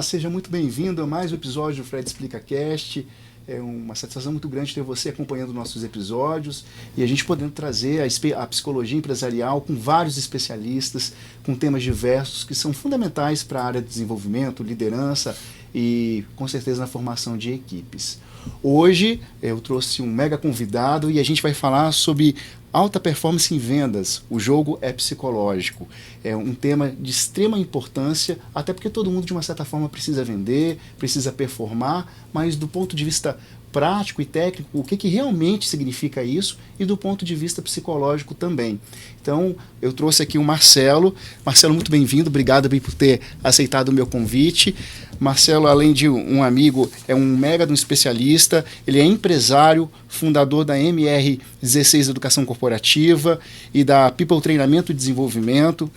seja muito bem-vindo a mais um episódio do Fred Explica Cast. É uma satisfação muito grande ter você acompanhando nossos episódios e a gente podendo trazer a psicologia empresarial com vários especialistas, com temas diversos que são fundamentais para a área de desenvolvimento, liderança e, com certeza, na formação de equipes. Hoje eu trouxe um mega convidado e a gente vai falar sobre alta performance em vendas. O jogo é psicológico. É um tema de extrema importância, até porque todo mundo, de uma certa forma, precisa vender, precisa performar, mas do ponto de vista prático e técnico, o que realmente significa isso, e do ponto de vista psicológico também. Então, eu trouxe aqui o Marcelo. Marcelo, muito bem-vindo, obrigado por ter aceitado o meu convite. Marcelo, além de um amigo, é um mega de um especialista, ele é empresário, fundador da MR16 Educação Corporativa e da People Treinamento e Desenvolvimento.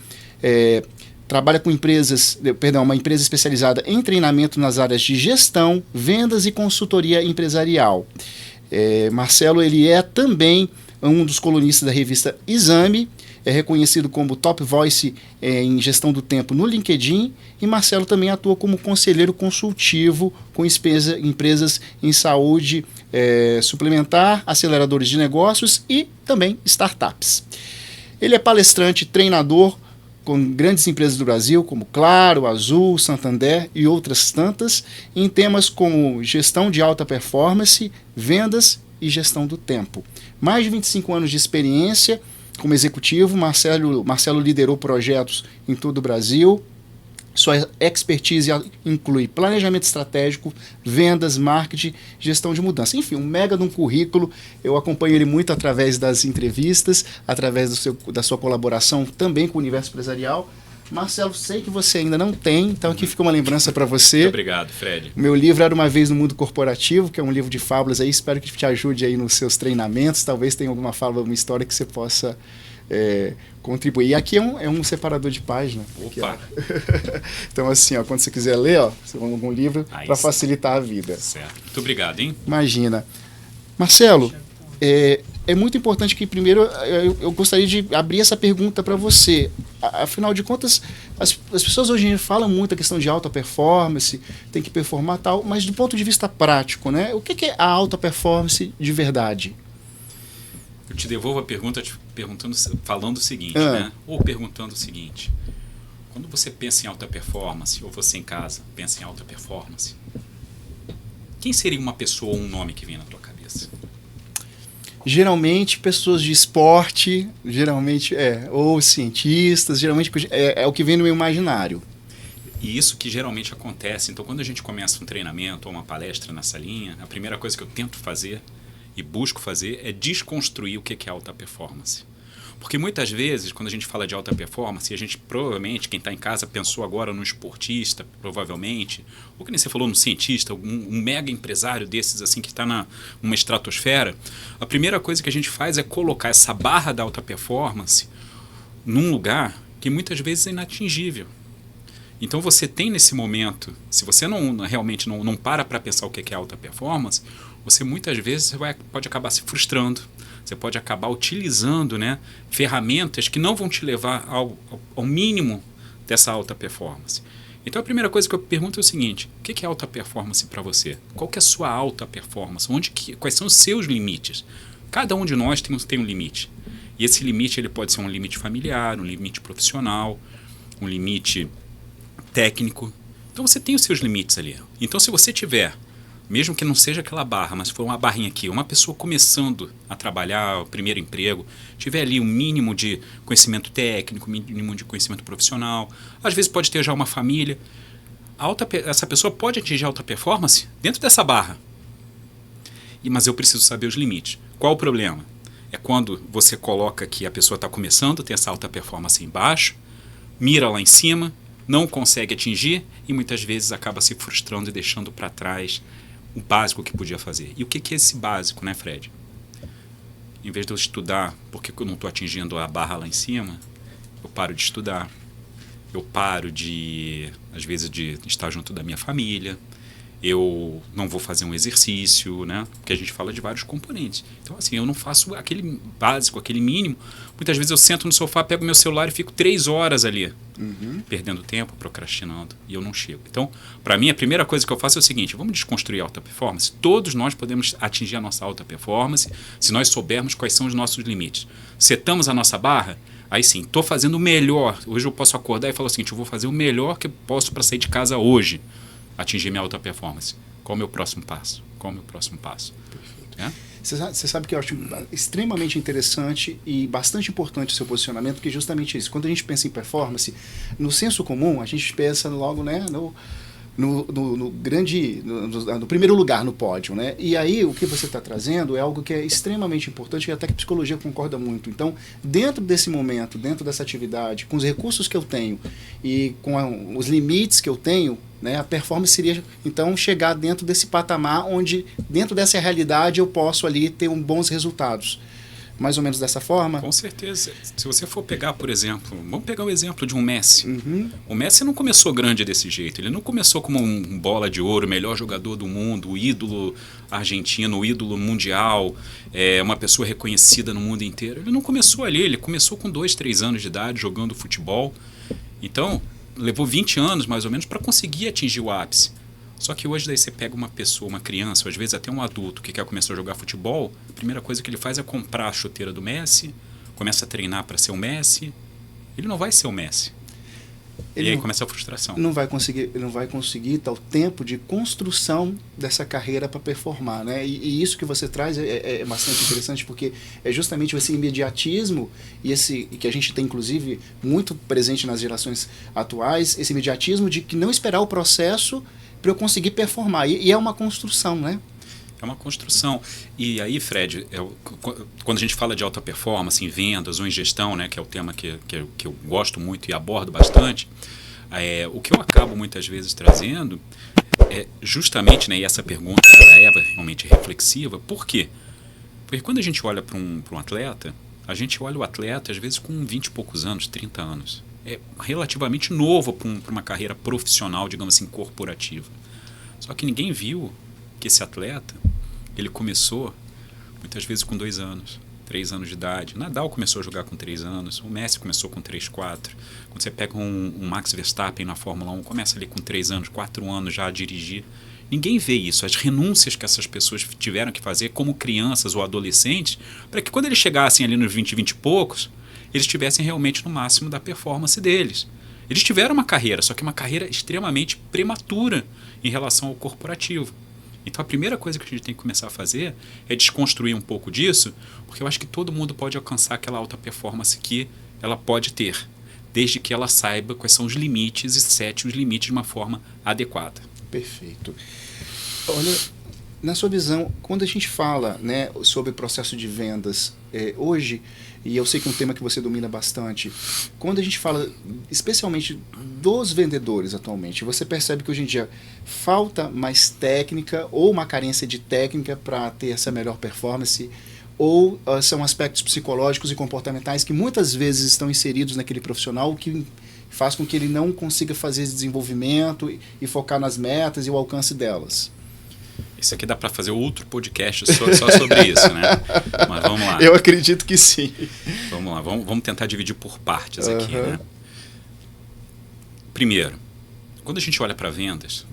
Trabalha com uma empresa especializada em treinamento nas áreas de gestão, vendas e consultoria empresarial. Marcelo, ele é também um dos colunistas da revista Exame, é reconhecido como Top Voice em gestão do tempo no LinkedIn, e Marcelo também atua como conselheiro consultivo com empresas em saúde suplementar, aceleradores de negócios e também startups. Ele é palestrante, treinador com grandes empresas do Brasil, como Claro, Azul, Santander e outras tantas, em temas como gestão de alta performance, vendas e gestão do tempo. Mais de 25 anos de experiência como executivo, Marcelo liderou projetos em todo o Brasil. Sua expertise inclui planejamento estratégico, vendas, marketing, gestão de mudança. Enfim, um mega de um currículo. Eu acompanho ele muito através das entrevistas, através da sua colaboração também com o universo empresarial. Marcelo, sei que você ainda não tem, então aqui fica uma lembrança para você. Muito obrigado, Fred. O meu livro Era Uma Vez no Mundo Corporativo, que é um livro de fábulas aí. Espero que te ajude aí nos seus treinamentos. Talvez tenha alguma fábula, alguma história que você possa contribuir. E aqui é um separador de página. Opa! Aqui, então, assim, quando você quiser ler, você vai algum livro para facilitar a vida. Certo. Muito obrigado, hein? Imagina. Marcelo, é muito importante que, primeiro, eu gostaria de abrir essa pergunta para você. Afinal de contas, as pessoas hoje em dia falam muito a questão de alta performance, tem que performar tal, mas do ponto de vista prático, né? O que é a alta performance de verdade? Eu te devolvo a pergunta falando o seguinte, né? Ou perguntando o seguinte: quando você pensa em alta performance, ou você em casa pensa em alta performance, quem seria uma pessoa ou um nome que vem na tua cabeça? Geralmente pessoas de esporte, geralmente ou cientistas, geralmente é o que vem no meu imaginário. E isso que geralmente acontece. Então, quando a gente começa um treinamento ou uma palestra nessa linha, a primeira coisa que eu tento fazer e busco fazer é desconstruir o que é alta performance. Porque muitas vezes, quando a gente fala de alta performance, a gente provavelmente, quem está em casa, pensou agora no esportista, provavelmente, ou que nem você falou, no cientista, um mega empresário desses assim que está numa estratosfera. A primeira coisa que a gente faz é colocar essa barra da alta performance num lugar que muitas vezes é inatingível. Então você tem nesse momento, se você realmente não para pensar o que é alta performance, você muitas vezes pode acabar se frustrando, você pode acabar utilizando, né, ferramentas que não vão te levar ao mínimo dessa alta performance. Então a primeira coisa que eu pergunto é o seguinte: o que é alta performance para você? Qual que é a sua alta performance? Quais são os seus limites? Cada um de nós tem um limite. E esse limite ele pode ser um limite familiar, um limite profissional, um limite técnico. Então você tem os seus limites ali. Então se você tiver, mesmo que não seja aquela barra, mas for uma barrinha aqui, uma pessoa começando a trabalhar, o primeiro emprego, tiver ali um mínimo de conhecimento técnico, mínimo de conhecimento profissional, às vezes pode ter já uma família, essa pessoa pode atingir alta performance dentro dessa barra. Mas eu preciso saber os limites. Qual o problema? É quando você coloca que a pessoa está começando, tem essa alta performance embaixo, mira lá em cima, não consegue atingir e muitas vezes acaba se frustrando e deixando para trás o básico que podia fazer. E o que é esse básico, né, Fred? Em vez de eu estudar porque eu não estou atingindo a barra lá em cima, eu paro de estudar. Eu paro às vezes, de estar junto da minha família. eu não vou fazer um exercício, né? Porque a gente fala de vários componentes. Então, assim, eu não faço aquele básico, aquele mínimo. Muitas vezes eu sento no sofá, pego meu celular e fico 3 horas ali, perdendo tempo, procrastinando, e eu não chego. Então, para mim, a primeira coisa que eu faço é o seguinte: vamos desconstruir a alta performance. Todos nós podemos atingir a nossa alta performance se nós soubermos quais são os nossos limites. Setamos a nossa barra, aí sim, estou fazendo o melhor. Hoje eu posso acordar e falar o seguinte: eu vou fazer o melhor que eu posso para sair de casa hoje, atingir minha alta performance. Qual é o meu próximo passo? Qual é o meu próximo passo? É? Você sabe que eu acho extremamente interessante e bastante importante o seu posicionamento, porque justamente isso. Quando a gente pensa em performance, no senso comum, a gente pensa logo, né, no primeiro lugar no pódio, né? E aí o que você está trazendo é algo que é extremamente importante e até que a psicologia concorda muito. Então, dentro desse momento, dentro dessa atividade, com os recursos que eu tenho e com os limites que eu tenho, né, a performance seria então chegar dentro desse patamar onde, dentro dessa realidade, eu posso ali ter bons resultados. Mais ou menos dessa forma? Com certeza. Se você for pegar, por exemplo, vamos pegar o exemplo de um Messi. Uhum. O Messi não começou grande desse jeito. Ele não começou como um bola de ouro, o melhor jogador do mundo, o ídolo argentino, o ídolo mundial, uma pessoa reconhecida no mundo inteiro. Ele não começou ali, ele começou com 2, 3 anos de idade jogando futebol. Então, levou 20 anos mais ou menos para conseguir atingir o ápice. Só que hoje daí você pega uma pessoa, uma criança, ou às vezes até um adulto que quer começar a jogar futebol, a primeira coisa que ele faz é comprar a chuteira do Messi, começa a treinar para ser o Messi. Ele não vai ser o Messi. E aí começa a frustração. Não vai conseguir tal tempo de construção dessa carreira para performar, né? E isso que você traz é bastante interessante, porque é justamente esse imediatismo e esse que a gente tem inclusive muito presente nas gerações atuais, esse imediatismo de que não esperar o processo para eu conseguir performar. E é uma construção, né? É uma construção. E aí, Fred, quando a gente fala de alta performance em vendas ou em gestão, né, que é o tema que eu gosto muito e abordo bastante, o que eu acabo muitas vezes trazendo é justamente, né, e essa pergunta é realmente reflexiva. Por quê? Porque quando a gente olha para um atleta, a gente olha o atleta às vezes com 20 e poucos anos, 30 anos. É relativamente novo para uma carreira profissional, digamos assim, corporativa. Só que ninguém viu que esse atleta, ele começou muitas vezes com 2 anos, 3 anos de idade. Nadal começou a jogar com 3 anos, o Messi começou com 3, 4. Quando você pega um Max Verstappen na Fórmula 1, começa ali com 3 anos, 4 anos já a dirigir. Ninguém vê isso, as renúncias que essas pessoas tiveram que fazer como crianças ou adolescentes, para que quando eles chegassem ali nos 20, 20 e poucos, eles estivessem realmente no máximo da performance deles. Eles tiveram uma carreira, só que uma carreira extremamente prematura em relação ao corporativo. Então a primeira coisa que a gente tem que começar a fazer é desconstruir um pouco disso, porque eu acho que todo mundo pode alcançar aquela alta performance que ela pode ter, desde que ela saiba quais são os limites e sete os limites de uma forma adequada. Perfeito. Olha, na sua visão, quando a gente fala, né, sobre o processo de vendas, hoje, e eu sei que é um tema que você domina bastante, quando a gente fala especialmente dos vendedores atualmente, você percebe que hoje em dia falta mais técnica ou uma carência de técnica para ter essa melhor performance, ou são aspectos psicológicos e comportamentais que muitas vezes estão inseridos naquele profissional que faz com que ele não consiga fazer esse desenvolvimento e focar nas metas e o alcance delas? Isso aqui dá para fazer outro podcast só sobre isso, né? Mas vamos lá. Eu acredito que sim. Vamos lá, vamos tentar dividir por partes aqui, né? Primeiro, quando a gente olha para vendas,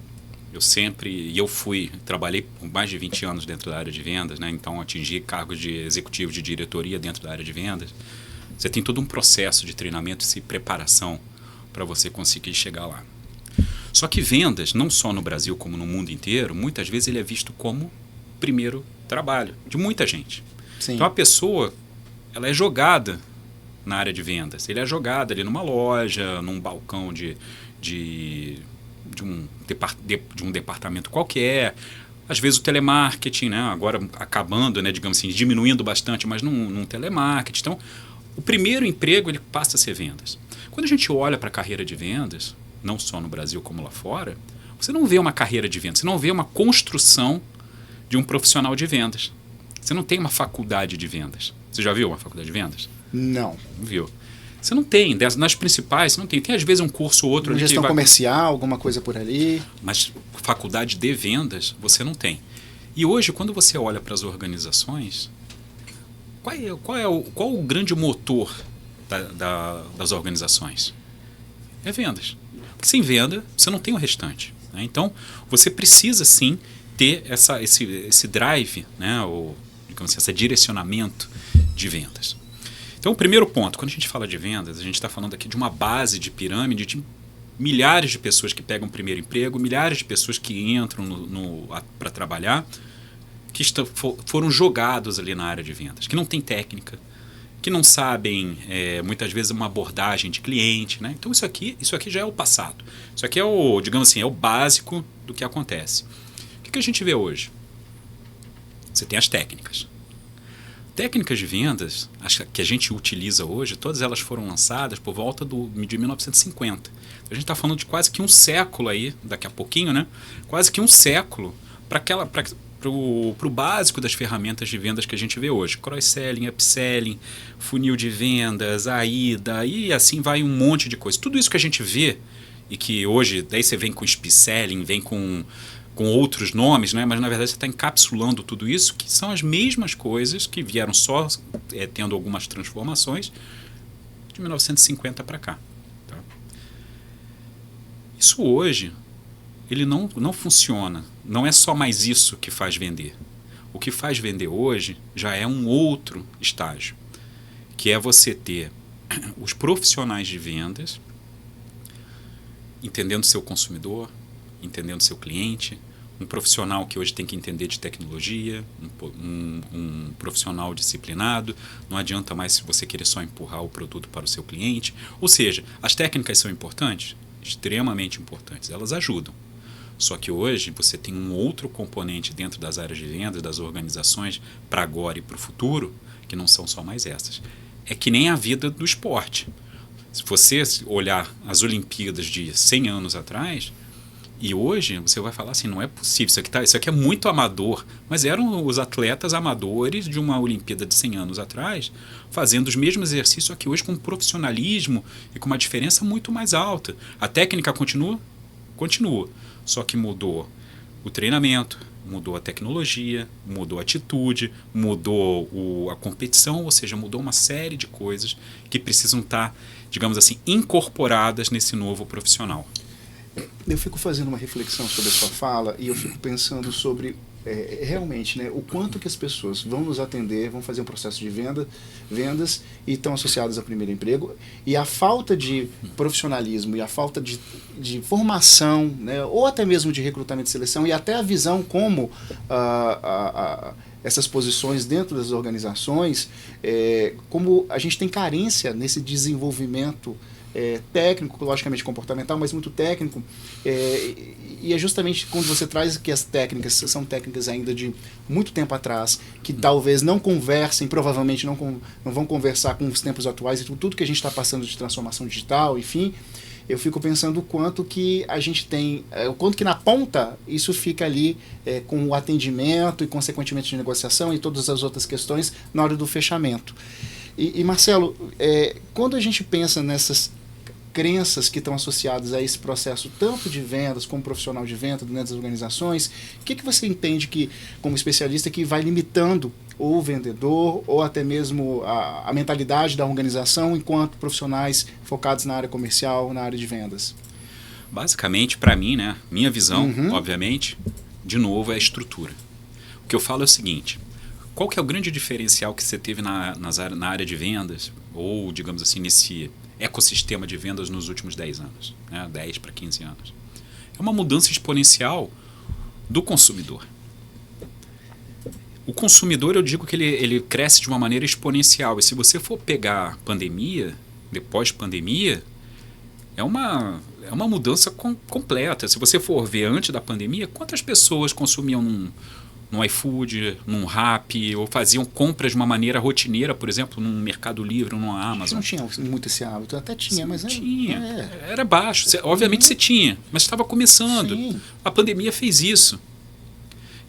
trabalhei por mais de 20 anos dentro da área de vendas, né? Então atingi cargos de executivo de diretoria dentro da área de vendas. Você tem todo um processo de treinamento e preparação para você conseguir chegar lá. Só que vendas, não só no Brasil como no mundo inteiro, muitas vezes ele é visto como primeiro trabalho de muita gente. Sim. Então a pessoa, ela é jogada na área de vendas. Ele é jogado ali numa loja, num balcão de um departamento qualquer. Às vezes o telemarketing, né, agora acabando, né, digamos assim, diminuindo bastante, mas num telemarketing. Então, o primeiro emprego ele passa a ser vendas. Quando a gente olha para a carreira de vendas, não só no Brasil como lá fora, você não vê uma carreira de vendas, você não vê uma construção de um profissional de vendas. Você não tem uma faculdade de vendas. Você já viu uma faculdade de vendas? Não. Viu. Você não tem. Nas principais, você não tem. Tem às vezes um curso ou outro Uma ali gestão que vai... comercial, alguma coisa por ali. Mas faculdade de vendas você não tem. E hoje, quando você olha para as organizações, qual o grande motor das organizações? É vendas. Porque sem venda, você não tem o restante. Né? Então, você precisa sim ter esse drive, né? Ou, digamos assim, esse direcionamento de vendas. Então, o primeiro ponto, quando a gente fala de vendas, a gente está falando aqui de uma base de pirâmide de milhares de pessoas que pegam o primeiro emprego, milhares de pessoas que entram para trabalhar, que foram jogados ali na área de vendas, que não tem técnica, que não sabem, muitas vezes, uma abordagem de cliente. Né? Então, isso aqui já é o passado. Isso aqui é digamos assim, é o básico do que acontece. O que a gente vê hoje? Você tem as técnicas. Técnicas de vendas que a gente utiliza hoje, todas elas foram lançadas por volta de 1950. A gente está falando de quase que um século aí, daqui a pouquinho, né? Quase que um século para o básico das ferramentas de vendas que a gente vê hoje. Cross-selling, upselling, funil de vendas, AIDA, e assim vai um monte de coisa. Tudo isso que a gente vê e que hoje, daí você vem com speed-selling, vem com outros nomes, né? Mas na verdade você está encapsulando tudo isso, que são as mesmas coisas que vieram só tendo algumas transformações de 1950 para cá. Tá? Isso hoje, ele não funciona. Não é só mais isso que faz vender. O que faz vender hoje já é um outro estágio, que é você ter os profissionais de vendas entendendo seu consumidor, entendendo seu cliente, um profissional que hoje tem que entender de tecnologia, um profissional disciplinado. Não adianta mais se você querer só empurrar o produto para o seu cliente. Ou seja, as técnicas são importantes? Extremamente importantes. Elas ajudam. Só que hoje você tem um outro componente dentro das áreas de vendas, das organizações, para agora e para o futuro, que não são só mais essas. É que nem a vida do esporte. Se você olhar as Olimpíadas de 100 anos atrás... E hoje você vai falar assim, não é possível, isso aqui é muito amador, mas eram os atletas amadores de uma Olimpíada de 100 anos atrás, fazendo os mesmos exercícios, só que hoje com profissionalismo e com uma diferença muito mais alta. A técnica continua? Continua, só que mudou o treinamento, mudou a tecnologia, mudou a atitude, mudou a competição, ou seja, mudou uma série de coisas que precisam estar, digamos assim, incorporadas nesse novo profissional. Eu fico fazendo uma reflexão sobre a sua fala e eu fico pensando sobre realmente, né, o quanto que as pessoas vão nos atender, vão fazer um processo de vendas e estão associadas ao primeiro emprego, e a falta de profissionalismo e a falta de formação, né, ou até mesmo de recrutamento e seleção, e até a visão como essas posições dentro das organizações, como a gente tem carência nesse desenvolvimento técnico, logicamente comportamental, mas muito técnico, e é justamente quando você traz que as técnicas são técnicas ainda de muito tempo atrás, que talvez não conversem, provavelmente não vão conversar com os tempos atuais e tudo que a gente está passando de transformação digital, enfim, eu fico pensando o quanto que a gente tem, o quanto que na ponta isso fica ali com o atendimento e consequentemente de negociação e todas as outras questões na hora do fechamento. E Marcelo, quando a gente pensa nessas crenças que estão associadas a esse processo tanto de vendas como profissional de venda dentro das organizações, o que você entende que, como especialista, que vai limitando o vendedor ou até mesmo a mentalidade da organização enquanto profissionais focados na área comercial, na área de vendas? Basicamente, para mim, né, minha visão, obviamente, de novo, é a estrutura. O que eu falo é o seguinte: qual que é o grande diferencial que você teve na área de vendas, ou, digamos assim, nesse ecossistema de vendas nos últimos 10 anos, né? 10 para 15 anos? É uma mudança exponencial do consumidor. O consumidor, eu digo que ele cresce de uma maneira exponencial. E se você for pegar pandemia, depois pandemia, é uma mudança completa. Se você for ver antes da pandemia, quantas pessoas consumiam no iFood, num Rappi, ou faziam compras de uma maneira rotineira, por exemplo, num Mercado Livre, numa Amazon? Não tinha muito esse hábito, até tinha, mas era baixo. Obviamente você tinha, mas estava começando. Sim. A pandemia fez isso.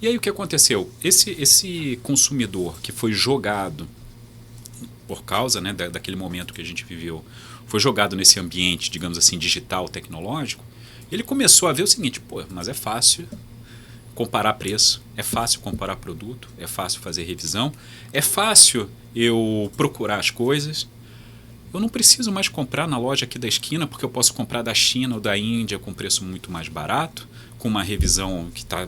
E aí o que aconteceu? Esse consumidor que foi jogado por causa, né, daquele momento que a gente viveu, foi jogado nesse ambiente, digamos assim, digital, tecnológico, ele começou a ver o seguinte, pô, mas é fácil comparar preço, é fácil comparar produto, é fácil fazer revisão, é fácil eu procurar as coisas. Eu não preciso mais comprar na loja aqui da esquina, porque eu posso comprar da China ou da Índia com preço muito mais barato, com uma revisão que está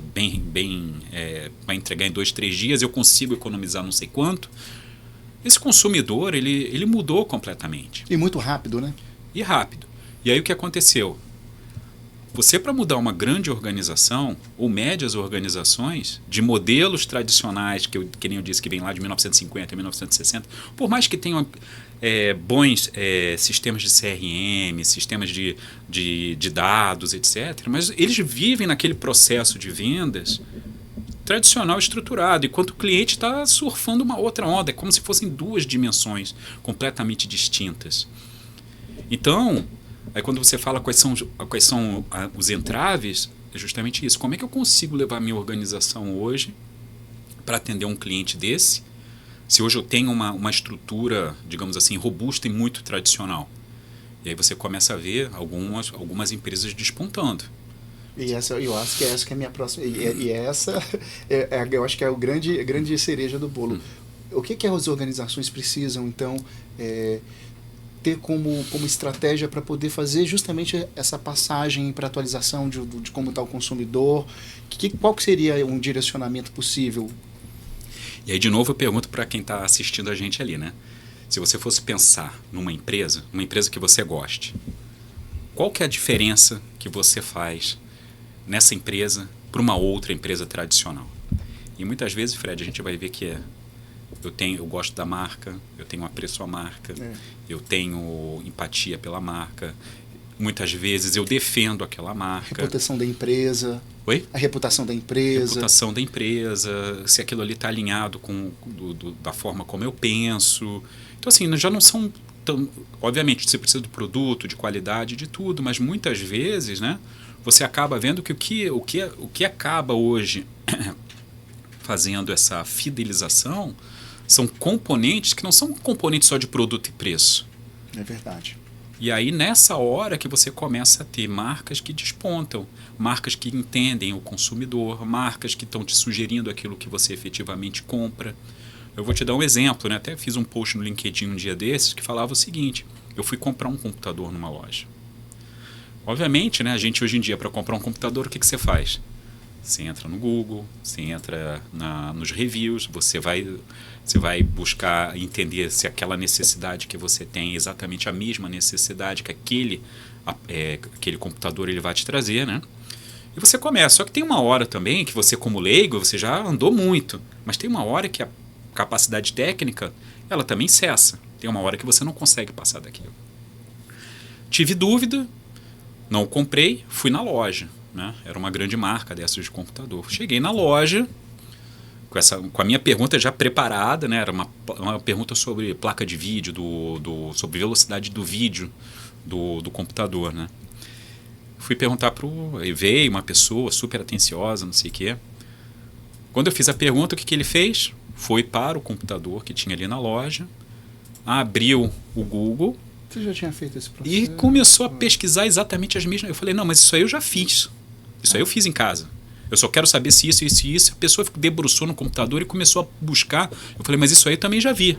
vai entregar em 2, 3 dias, eu consigo economizar não sei quanto. Esse consumidor, ele mudou completamente. E muito rápido, né? E rápido. E aí o que aconteceu? Você, para mudar uma grande organização, ou médias organizações, de modelos tradicionais, que nem eu disse, que vem lá de 1950 e 1960, por mais que tenham bons sistemas de CRM, sistemas de dados, etc., mas eles vivem naquele processo de vendas tradicional estruturado, enquanto o cliente está surfando uma outra onda, é como se fossem 2 dimensões completamente distintas. Então, aí quando você fala quais são os entraves, é justamente isso. Como é que eu consigo levar a minha organização hoje para atender um cliente desse, se hoje eu tenho uma estrutura, digamos assim, robusta e muito tradicional? E aí você começa a ver algumas empresas despontando. E eu acho que essa que é a minha próxima. Eu acho que é a grande cereja do bolo. O que as organizações precisam, então, ter como estratégia para poder fazer justamente essa passagem para atualização de como está o consumidor? Qual que seria um direcionamento possível? E aí, de novo, eu pergunto para quem está assistindo a gente ali, né? Se você fosse pensar numa empresa que você goste, qual que é a diferença que você faz nessa empresa para uma outra empresa tradicional? E muitas vezes, Fred, a gente vai ver que eu gosto da marca, eu tenho apreço à marca, eu tenho empatia pela marca. Muitas vezes eu defendo aquela marca. A reputação da empresa. Oi? A reputação da empresa. A reputação da empresa, se aquilo ali está alinhado com da forma como eu penso. Então, assim, já não são tão... Obviamente, você precisa do produto, de qualidade, de tudo, mas muitas vezes, né, você acaba vendo que o que acaba hoje fazendo essa fidelização são componentes que não são componentes só de produto e preço. É verdade. E aí, nessa hora que você começa a ter marcas que despontam, marcas que entendem o consumidor, marcas que estão te sugerindo aquilo que você efetivamente compra. Eu vou te dar um exemplo, né? Até fiz um post no LinkedIn um dia desses que falava o seguinte: eu fui comprar um computador numa loja. Obviamente, né, a gente hoje em dia, para comprar um computador, o que você faz? Você entra no Google, você entra nos reviews, você vai buscar entender se aquela necessidade que você tem é exatamente a mesma necessidade que aquele computador ele vai te trazer, né? E você começa. Só que tem uma hora também que você, como leigo, você já andou muito, mas tem uma hora que a capacidade técnica, ela também cessa. Tem uma hora que você não consegue passar daquilo. Tive dúvida, não comprei, fui na loja, né? Era uma grande marca dessas de computador. Cheguei na loja com a minha pergunta já preparada, né? Era uma pergunta sobre placa de vídeo, sobre velocidade do vídeo do computador, né? Fui perguntar veio uma pessoa super atenciosa, não sei o quê. Quando eu fiz a pergunta, o que ele fez? Foi para o computador que tinha ali na loja, abriu o Google. Você já tinha feito esse processo? E começou a pesquisar exatamente as mesmas. Eu falei, não, mas isso aí eu já fiz. Isso aí eu fiz em casa. Eu só quero saber se isso, isso e isso. A pessoa debruçou no computador e começou a buscar. Eu falei, mas isso aí eu também já vi.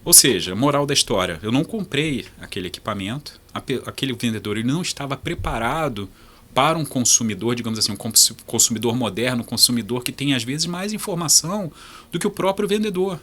Ou seja, moral da história, eu não comprei aquele equipamento, aquele vendedor ele não estava preparado para um consumidor, digamos assim, um consumidor moderno, um consumidor que tem às vezes mais informação do que o próprio vendedor.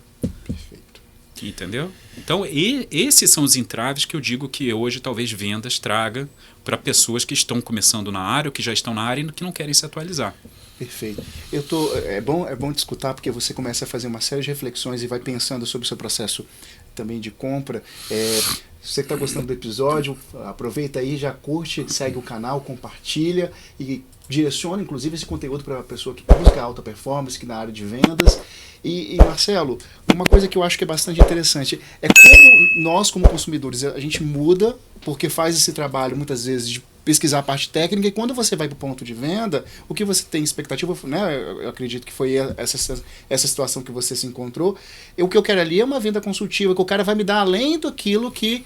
Perfeito. Entendeu? Então, esses são os entraves que eu digo que hoje talvez vendas traga para pessoas que estão começando na área ou que já estão na área e que não querem se atualizar. Perfeito. É bom te escutar, porque você começa a fazer uma série de reflexões e vai pensando sobre o seu processo também de compra. Se você está gostando do episódio, aproveita aí, já curte, segue o canal, compartilha e direciona, inclusive, esse conteúdo para a pessoa que busca alta performance, que na área de vendas. E Marcelo, uma coisa que eu acho que é bastante interessante é como nós, como consumidores, a gente muda porque faz esse trabalho, muitas vezes, de pesquisar a parte técnica, e quando você vai para o ponto de venda, o que você tem expectativa, né? Eu acredito que foi essa situação que você se encontrou. O que eu quero ali é uma venda consultiva, que o cara vai me dar além daquilo que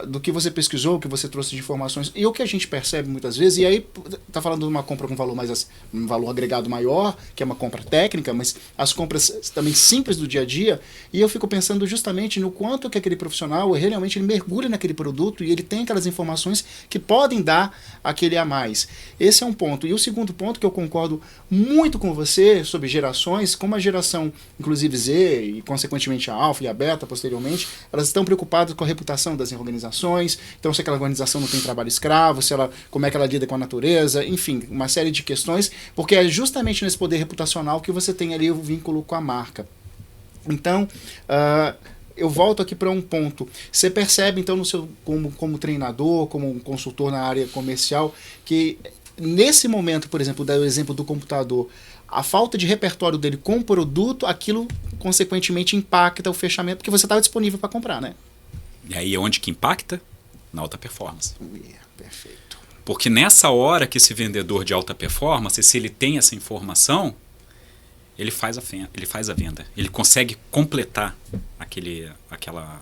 do que você pesquisou, o que você trouxe de informações. E o que a gente percebe muitas vezes, e aí tá falando de uma compra com um valor agregado maior, que é uma compra técnica, mas as compras também simples do dia a dia, e eu fico pensando justamente no quanto que aquele profissional realmente ele mergulha naquele produto e ele tem aquelas informações que podem dar aquele a mais. Esse é um ponto. E o segundo ponto, que eu concordo muito com você sobre gerações, como a geração, inclusive Z, e consequentemente a Alpha e a Beta posteriormente, elas estão preocupadas com a reputação das organizações. Então, se aquela organização não tem trabalho escravo, como é que ela lida com a natureza, enfim, uma série de questões, porque é justamente nesse poder reputacional que você tem ali o vínculo com a marca. Então, eu volto aqui para um ponto. Você percebe, então, como treinador, como um consultor na área comercial, que nesse momento, por exemplo, dar o exemplo do computador, a falta de repertório dele com o produto, aquilo consequentemente impacta o fechamento, porque você estava disponível para comprar, né? E aí é onde que impacta? Na alta performance. Perfeito. Porque nessa hora que esse vendedor de alta performance, se ele tem essa informação, ele faz a venda. Ele consegue completar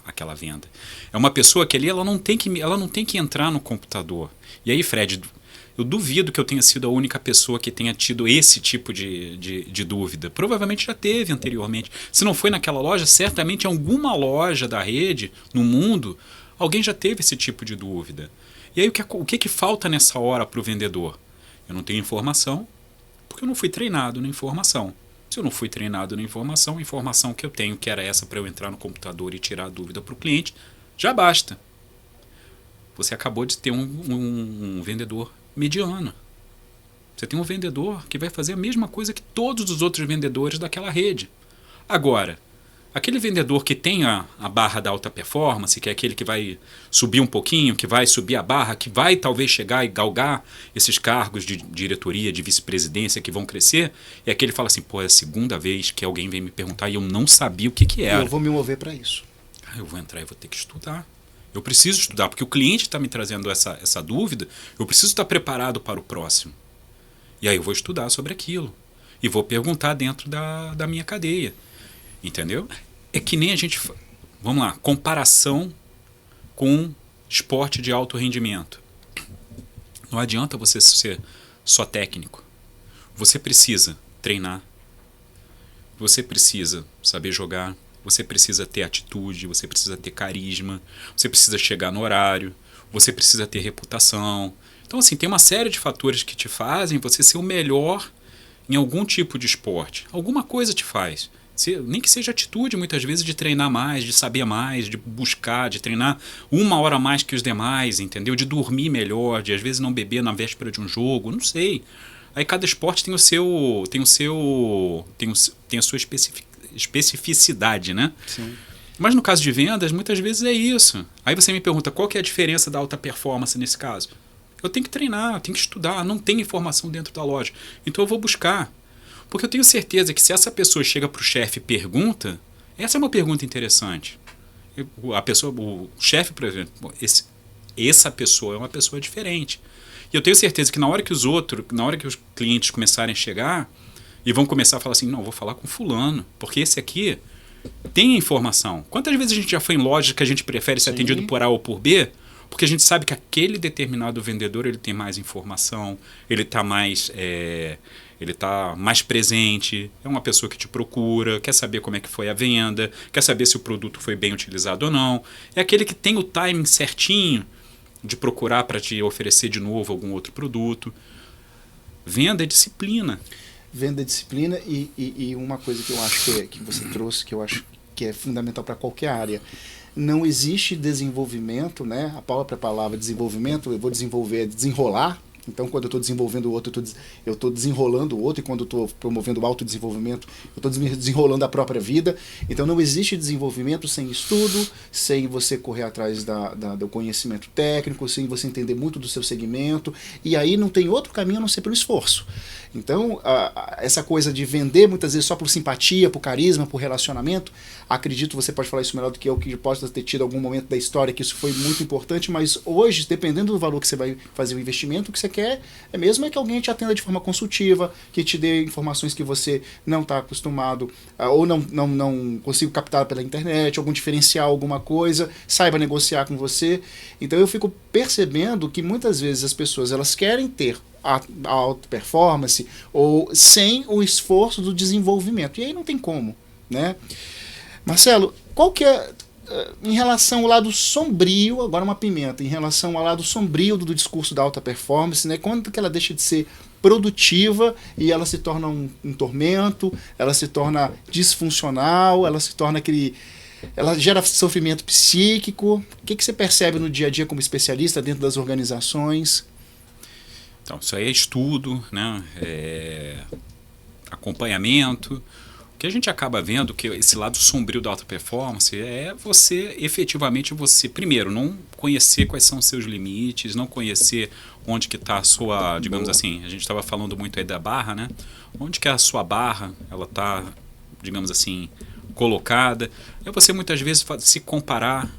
aquela venda. É uma pessoa que ali ela não tem que entrar no computador. E aí, Fred, eu duvido que eu tenha sido a única pessoa que tenha tido esse tipo de dúvida. Provavelmente já teve anteriormente. Se não foi naquela loja, certamente em alguma loja da rede, no mundo, alguém já teve esse tipo de dúvida. E aí o que falta nessa hora para o vendedor? Eu não tenho informação, porque eu não fui treinado na informação. Se eu não fui treinado na informação, a informação que eu tenho, que era essa para eu entrar no computador e tirar a dúvida para o cliente, já basta. Você acabou de ter um vendedor mediano. Você tem um vendedor que vai fazer a mesma coisa que todos os outros vendedores daquela rede. Agora, aquele vendedor que tem a barra da alta performance, que é aquele que vai subir um pouquinho, que vai subir a barra, que vai talvez chegar e galgar esses cargos de diretoria, de vice-presidência que vão crescer, é aquele que fala assim, pô, é a segunda vez que alguém vem me perguntar e eu não sabia o que era. Eu vou me mover para isso. Eu vou entrar e vou ter que estudar. Eu preciso estudar, porque o cliente está me trazendo essa dúvida, eu preciso estar preparado para o próximo. E aí eu vou estudar sobre aquilo. E vou perguntar dentro da minha cadeia. Entendeu? É que nem a gente... Vamos lá, comparação com esporte de alto rendimento. Não adianta você ser só técnico. Você precisa treinar. Você precisa saber jogar. Você precisa ter atitude, você precisa ter carisma, você precisa chegar no horário, você precisa ter reputação. Então, assim, tem uma série de fatores que te fazem você ser o melhor em algum tipo de esporte. Alguma coisa te faz. Nem que seja atitude, muitas vezes, de treinar mais, de saber mais, de buscar, de treinar 1 hora a mais que os demais, entendeu? De dormir melhor, de às vezes não beber na véspera de um jogo, não sei. Aí cada esporte tem a sua especificidade, né? Sim. Mas no caso de vendas, muitas vezes é isso. Aí você me pergunta, qual que é a diferença da alta performance nesse caso? Eu tenho que treinar, eu tenho que estudar, não tem informação dentro da loja. Então eu vou buscar. Porque eu tenho certeza que se essa pessoa chega para o chefe e pergunta, essa é uma pergunta interessante. O chefe, por exemplo, essa pessoa é uma pessoa diferente. E eu tenho certeza que na hora que os clientes começarem a chegar, e vão começar a falar assim, não, vou falar com fulano, porque esse aqui tem informação. Quantas vezes a gente já foi em loja que a gente prefere ser atendido por A ou por B? Porque a gente sabe que aquele determinado vendedor ele tem mais informação, ele está mais presente, é uma pessoa que te procura, quer saber como é que foi a venda, quer saber se o produto foi bem utilizado ou não. É aquele que tem o timing certinho de procurar para te oferecer de novo algum outro produto. Venda é disciplina. Venda é disciplina e uma coisa que eu acho que você trouxe, que eu acho que é fundamental para qualquer área. Não existe desenvolvimento, né? A própria palavra desenvolvimento, eu vou desenvolver, desenrolar, Então, quando eu estou desenvolvendo o outro, eu estou desenrolando o outro, e quando eu estou promovendo o autodesenvolvimento, eu estou desenrolando a própria vida. Então, não existe desenvolvimento sem estudo, sem você correr atrás do conhecimento técnico, sem você entender muito do seu segmento, e aí não tem outro caminho a não ser pelo esforço. Então, essa coisa de vender muitas vezes só por simpatia, por carisma, por relacionamento, acredito, você pode falar isso melhor do que eu, que possa ter tido algum momento da história que isso foi muito importante, mas hoje, dependendo do valor que você vai fazer o investimento, o que você quer é que alguém te atenda de forma consultiva, que te dê informações que você não está acostumado, ou não consiga captar pela internet, algum diferencial, alguma coisa, saiba negociar com você. Então eu fico percebendo que muitas vezes as pessoas elas querem ter a alta performance ou sem o esforço do desenvolvimento. E aí não tem como, né? Marcelo, qual que é, em relação ao lado sombrio, agora uma pimenta, em relação ao lado sombrio do discurso da alta performance, né? Quando que ela deixa de ser produtiva e ela se torna um tormento, ela se torna disfuncional, ela se torna ela gera sofrimento psíquico. O que você percebe no dia a dia como especialista dentro das organizações? Então, isso aí é estudo, né? Acompanhamento. O que a gente acaba vendo que esse lado sombrio da alta performance é efetivamente, primeiro, não conhecer quais são os seus limites, não conhecer onde que está a sua, digamos assim, a gente estava falando muito aí da barra, né? Onde que é a sua barra, ela está, digamos assim, colocada. É você muitas vezes se comparar.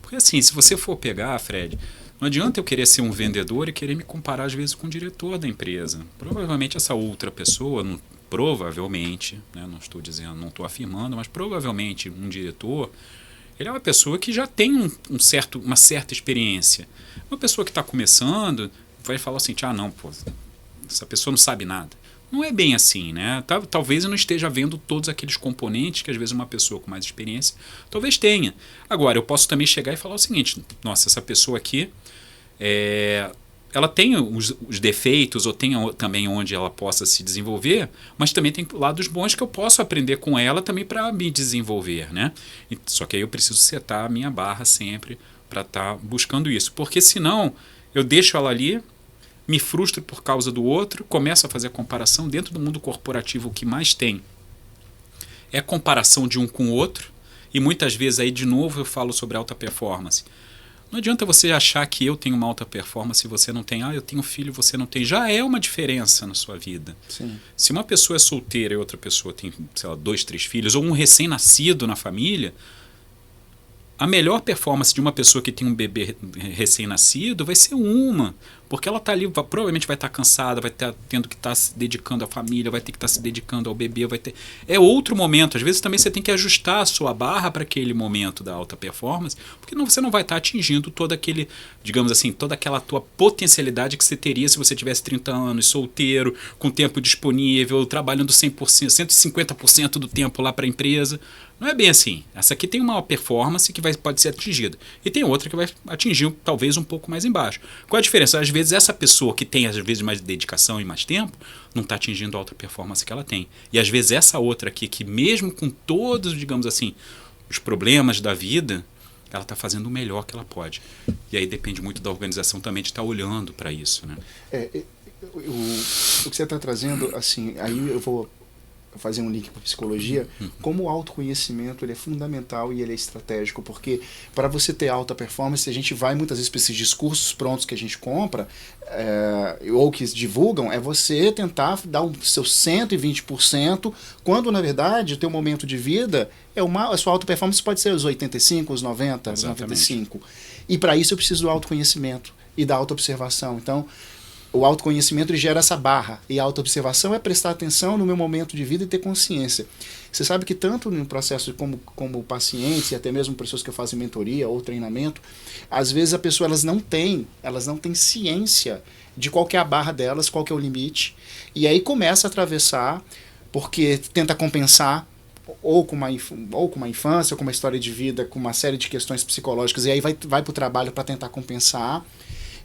Porque assim, se você for pegar, Fred, não adianta eu querer ser um vendedor e querer me comparar às vezes com o diretor da empresa. Provavelmente essa outra pessoa, provavelmente, né, não estou dizendo, não estou afirmando, mas provavelmente um diretor, ele é uma pessoa que já tem uma certa experiência. Uma pessoa que está começando vai falar assim, não, pô, essa pessoa não sabe nada. Não é bem assim, né? Talvez eu não esteja vendo todos aqueles componentes que às vezes uma pessoa com mais experiência talvez tenha. Agora, eu posso também chegar e falar o seguinte, nossa, essa pessoa aqui, ela tem os defeitos ou tem também onde ela possa se desenvolver, mas também tem lados bons que eu posso aprender com ela também para me desenvolver, né? Só que aí eu preciso setar a minha barra sempre para estar buscando isso, porque senão eu deixo ela ali, me frustro por causa do outro, começo a fazer a comparação. Dentro do mundo corporativo, o que mais tem é comparação de um com o outro, e muitas vezes aí de novo eu falo sobre alta performance. Não adianta você achar que eu tenho uma alta performance e você não tem. Eu tenho filho e você não tem. Já é uma diferença na sua vida. Sim. Se uma pessoa é solteira e outra pessoa tem, sei lá, 2, 3 filhos, ou um recém-nascido na família, a melhor performance de uma pessoa que tem um bebê recém-nascido vai ser uma, porque ela está ali, provavelmente vai estar cansada, vai estar tendo que estar se dedicando à família, vai ter que estar se dedicando ao bebê, é outro momento. Às vezes também você tem que ajustar a sua barra para aquele momento da alta performance, porque você não vai estar atingindo todo aquele, digamos assim, toda aquela tua potencialidade que você teria se você tivesse 30 anos, solteiro, com tempo disponível, trabalhando 100%, 150% do tempo lá para a empresa. Não é bem assim. Essa aqui tem uma performance que pode ser atingida. E tem outra que vai atingir talvez um pouco mais embaixo. Qual a diferença? Às vezes essa pessoa que tem às vezes mais dedicação e mais tempo não está atingindo a alta performance que ela tem. E às vezes essa outra aqui, que mesmo com todos, digamos assim, os problemas da vida, ela está fazendo o melhor que ela pode. E aí depende muito da organização também de estar olhando para isso, né? O que você está trazendo, assim, aí eu vou fazer um link para psicologia, como o autoconhecimento ele é fundamental e ele é estratégico, porque para você ter alta performance, a gente vai muitas vezes para esses discursos prontos que a gente compra, ou que divulgam, é você tentar dar o seu 120%, quando na verdade o teu momento de vida, a sua alta performance pode ser os 85, os 90, os 95. E para isso eu preciso do autoconhecimento e da autoobservação. Então, o autoconhecimento ele gera essa barra, e a autoobservação é prestar atenção no meu momento de vida e ter consciência. Você sabe que tanto no processo como pacientes e até mesmo pessoas que fazem mentoria ou treinamento, às vezes a pessoa elas não têm ciência de qual que é a barra delas, qual que é o limite, e aí começa a atravessar, porque tenta compensar, ou com uma infância, ou com uma história de vida, com uma série de questões psicológicas, e aí vai para o trabalho para tentar compensar.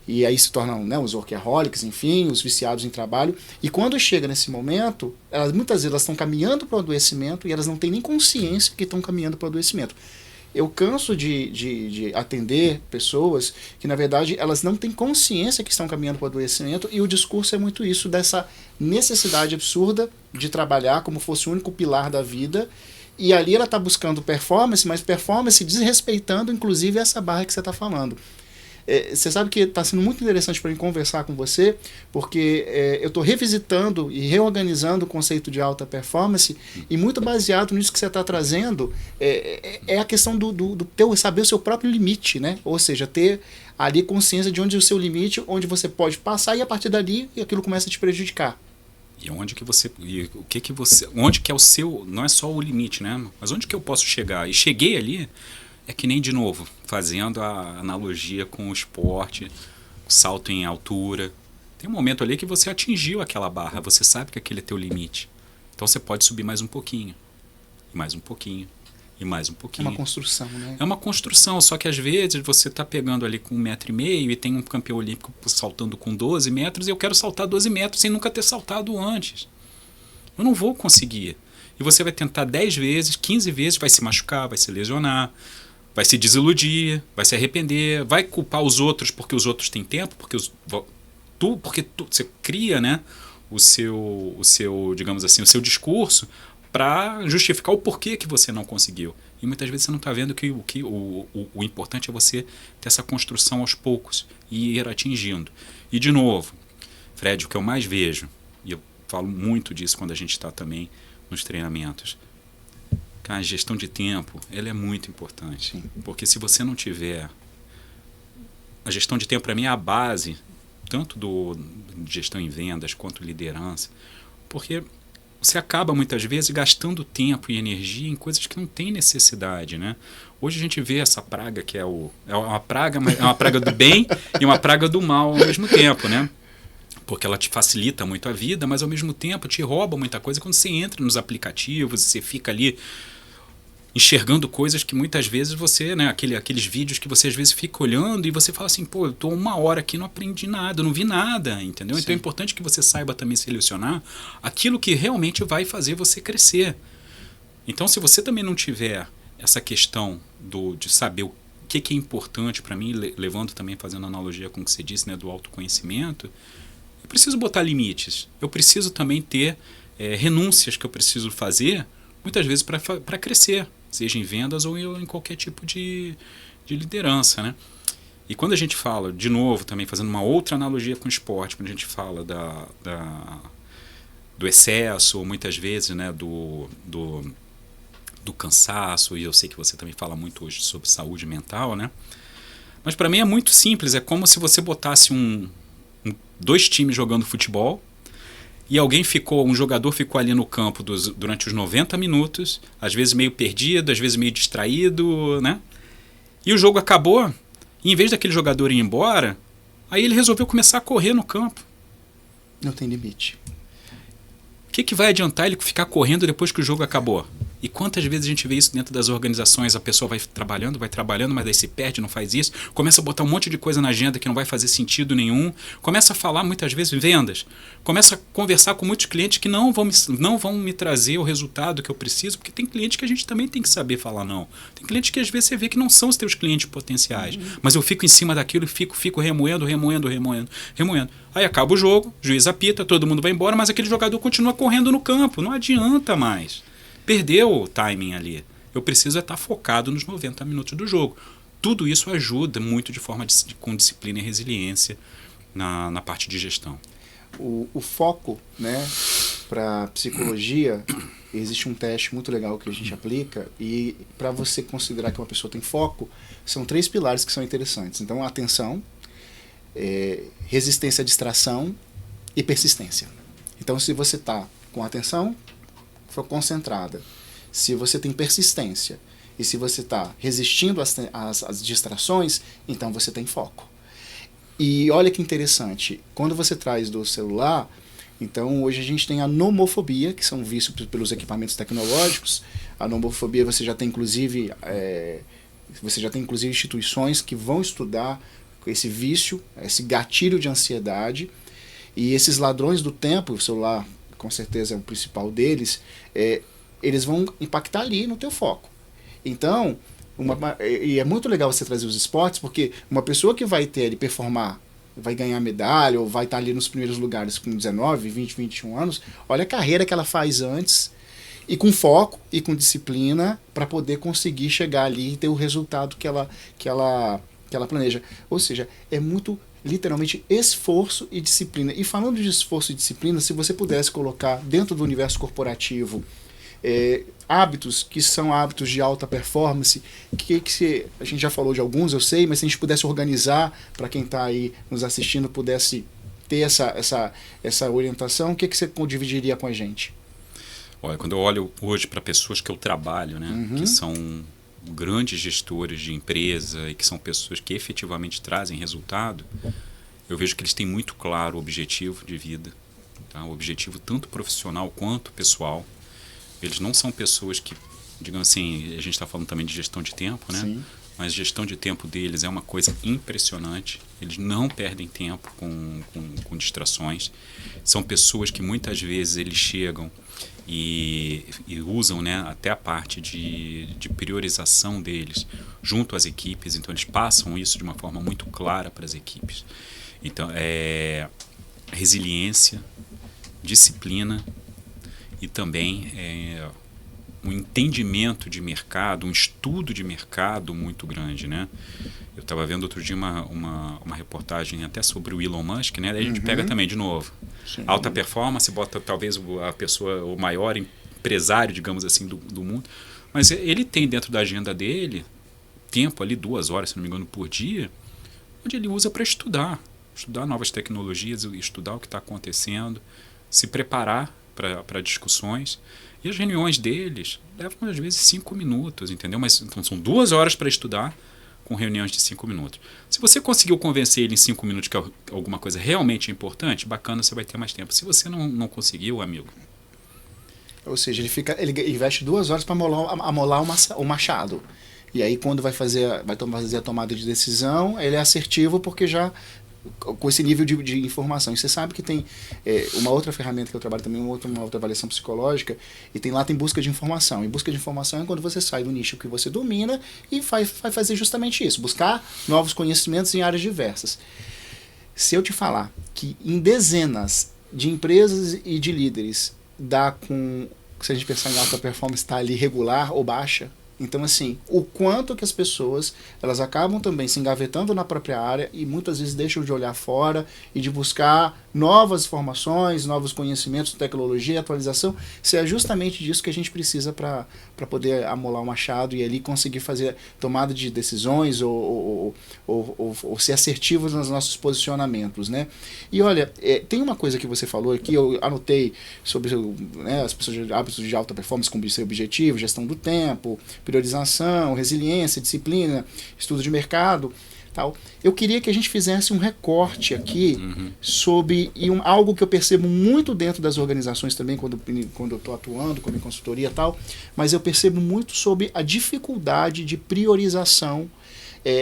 E aí se tornam, né, os workaholics, enfim, os viciados em trabalho. E quando chega nesse momento, muitas vezes elas estão caminhando para o adoecimento e elas não têm nem consciência que estão caminhando para o adoecimento. Eu canso de atender pessoas que, na verdade, elas não têm consciência que estão caminhando para o adoecimento, e o discurso é muito isso, dessa necessidade absurda de trabalhar como fosse o único pilar da vida, e ali ela está buscando performance, mas performance desrespeitando, inclusive, essa barra que você está falando. Você sabe que está sendo muito interessante para mim conversar com você, porque eu estou revisitando e reorganizando o conceito de alta performance, e muito baseado nisso que você está trazendo, é a questão do teu saber o seu próprio limite, né? Ou seja, ter ali consciência de onde é o seu limite, onde você pode passar, e a partir dali aquilo começa a te prejudicar. E onde que você, e o que você, onde que é o seu, não é só o limite, né? Mas onde que eu posso chegar? E cheguei ali. É que nem, de novo, fazendo a analogia com o esporte, o salto em altura. Tem um momento ali que você atingiu aquela barra, você sabe que aquele é teu limite. Então você pode subir mais um pouquinho, e mais um pouquinho, e mais um pouquinho. É uma construção, né? É uma construção, só que às vezes você está pegando ali com 1,5 m e tem um campeão olímpico saltando com 12 metros e eu quero saltar 12 metros sem nunca ter saltado antes. Eu não vou conseguir. E você vai tentar 10 vezes, 15 vezes, vai se machucar, vai se lesionar, vai se desiludir, vai se arrepender, vai culpar os outros porque os outros têm tempo, porque você cria, né, o seu, digamos assim, o seu discurso para justificar o porquê que você não conseguiu. E muitas vezes você não está vendo que o importante é você ter essa construção aos poucos e ir atingindo. E de novo, Fred, o que eu mais vejo, e eu falo muito disso quando a gente está também nos treinamentos, a gestão de tempo, ela é muito importante. Sim. Porque se você não tiver... A gestão de tempo, para mim, é a base, tanto de gestão em vendas quanto liderança. Porque você acaba, muitas vezes, gastando tempo e energia em coisas que não tem necessidade, né? Hoje a gente vê essa praga que é uma praga, mas é uma praga do bem e uma praga do mal ao mesmo tempo, né? Porque ela te facilita muito a vida, mas ao mesmo tempo te rouba muita coisa quando você entra nos aplicativos, você fica ali enxergando coisas que muitas vezes você, né, aqueles vídeos que você às vezes fica olhando e você fala assim, pô, eu tô 1 hora aqui e não aprendi nada, não vi nada, entendeu? Sim. Então é importante que você saiba também selecionar aquilo que realmente vai fazer você crescer. Então se você também não tiver essa questão de saber o que é importante para mim, levando também, fazendo analogia com o que você disse, né, do autoconhecimento, eu preciso botar limites, eu preciso também ter renúncias que eu preciso fazer, muitas vezes para crescer, seja em vendas ou em qualquer tipo de liderança, né? E quando a gente fala, de novo, também fazendo uma outra analogia com o esporte, quando a gente fala do excesso, ou muitas vezes, né, do cansaço, e eu sei que você também fala muito hoje sobre saúde mental, né? Mas para mim é muito simples, é como se você botasse 2 times jogando futebol, e um jogador ficou ali no campo durante os 90 minutos, às vezes meio perdido, às vezes meio distraído, né? E o jogo acabou, e em vez daquele jogador ir embora, aí ele resolveu começar a correr no campo. Não tem limite. O que vai adiantar ele ficar correndo depois que o jogo acabou? E quantas vezes a gente vê isso dentro das organizações, a pessoa vai trabalhando, mas daí se perde, não faz isso, começa a botar um monte de coisa na agenda que não vai fazer sentido nenhum, começa a falar muitas vezes vendas, começa a conversar com muitos clientes que não vão me trazer o resultado que eu preciso, porque tem clientes que a gente também tem que saber falar não. Tem clientes que às vezes você vê que não são os teus clientes potenciais, mas eu fico em cima daquilo e fico remoendo. Aí acaba o jogo, o juiz apita, todo mundo vai embora, mas aquele jogador continua correndo no campo, não adianta mais. Perdeu o timing ali. Eu preciso estar focado nos 90 minutos do jogo. Tudo isso ajuda muito com disciplina e resiliência na parte de gestão. O foco, né, para psicologia, existe um teste muito legal que a gente aplica, e para você considerar que uma pessoa tem foco, são 3 pilares que são interessantes. Então, atenção, resistência à distração e persistência. Então, se você está com atenção concentrada, se você tem persistência e se você está resistindo às distrações, então você tem foco. E olha que interessante, quando você traz do celular, então hoje a gente tem a nomofobia, que são vistos pelos equipamentos tecnológicos. A nomofobia você já tem inclusive instituições que vão estudar esse vício, esse gatilho de ansiedade, e esses ladrões do tempo, o celular com certeza é o principal deles, eles vão impactar ali no teu foco. Então, E é muito legal você trazer os esportes, porque uma pessoa que vai ter ali performar, vai ganhar medalha, ou vai estar ali nos primeiros lugares com 19, 20, 21 anos, olha a carreira que ela faz antes, e com foco e com disciplina, para poder conseguir chegar ali e ter o resultado que ela planeja. Ou seja, é muito literalmente esforço e disciplina. E falando de esforço e disciplina, se você pudesse colocar dentro do universo corporativo hábitos que são hábitos de alta performance, a gente já falou de alguns, eu sei, mas se a gente pudesse organizar para quem está aí nos assistindo, pudesse ter essa orientação, o que você dividiria com a gente? Olha, quando eu olho hoje para pessoas que eu trabalho, né, que são grandes gestores de empresa e que são pessoas que efetivamente trazem resultado, eu vejo que eles têm muito claro o objetivo de vida, tá? O objetivo tanto profissional quanto pessoal. Eles não são pessoas que, digamos assim, a gente está falando também de gestão de tempo, né? Sim. Mas a gestão de tempo deles é uma coisa impressionante. Eles não perdem tempo com distrações. São pessoas que muitas vezes eles chegam e usam, né, até a parte de priorização deles junto às equipes. Então eles passam isso de uma forma muito clara para as equipes. Então resiliência, disciplina e também um entendimento de mercado, um estudo de mercado muito grande, né? Eu estava vendo outro dia uma reportagem até sobre o Elon Musk, né? Daí a gente pega também, de novo, sim, alta performance, bota talvez a pessoa, o maior empresário, digamos assim, do mundo, mas ele tem dentro da agenda dele tempo ali, 2 horas, se não me engano, por dia, onde ele usa para estudar novas tecnologias, estudar o que está acontecendo, se preparar para discussões. E as reuniões deles levam, às vezes, 5 minutos, entendeu? Mas então, são 2 horas para estudar com reuniões de 5 minutos. Se você conseguiu convencer ele em 5 minutos que alguma coisa realmente é importante, bacana, você vai ter mais tempo. Se você não conseguiu, amigo... Ou seja, ele investe 2 horas para amolar o machado. E aí, quando vai fazer a tomada de decisão, ele é assertivo porque já... com esse nível de informação. E você sabe que tem uma outra ferramenta que eu trabalho também, uma outra avaliação psicológica, e tem busca de informação. E busca de informação é quando você sai do nicho que você domina e vai fazer justamente isso, buscar novos conhecimentos em áreas diversas. Se eu te falar que em dezenas de empresas e de líderes se a gente pensar em alta performance, está ali regular ou baixa, então, assim, o quanto que as pessoas, elas acabam também se engavetando na própria área e muitas vezes deixam de olhar fora e de buscar novas informações, novos conhecimentos, tecnologia, atualização. Se é justamente disso que a gente precisa para poder amolar o machado e ali conseguir fazer tomada de decisões ou ser assertivos nos nossos posicionamentos, né? E olha, tem uma coisa que você falou aqui, eu anotei sobre, né, as pessoas de hábitos de alta performance com seu objetivo, gestão do tempo, priorização, resiliência, disciplina, estudo de mercado, tal. Eu queria que a gente fizesse um recorte aqui sobre algo que eu percebo muito dentro das organizações também, quando eu estou atuando como em consultoria e tal, mas eu percebo muito sobre a dificuldade de priorização.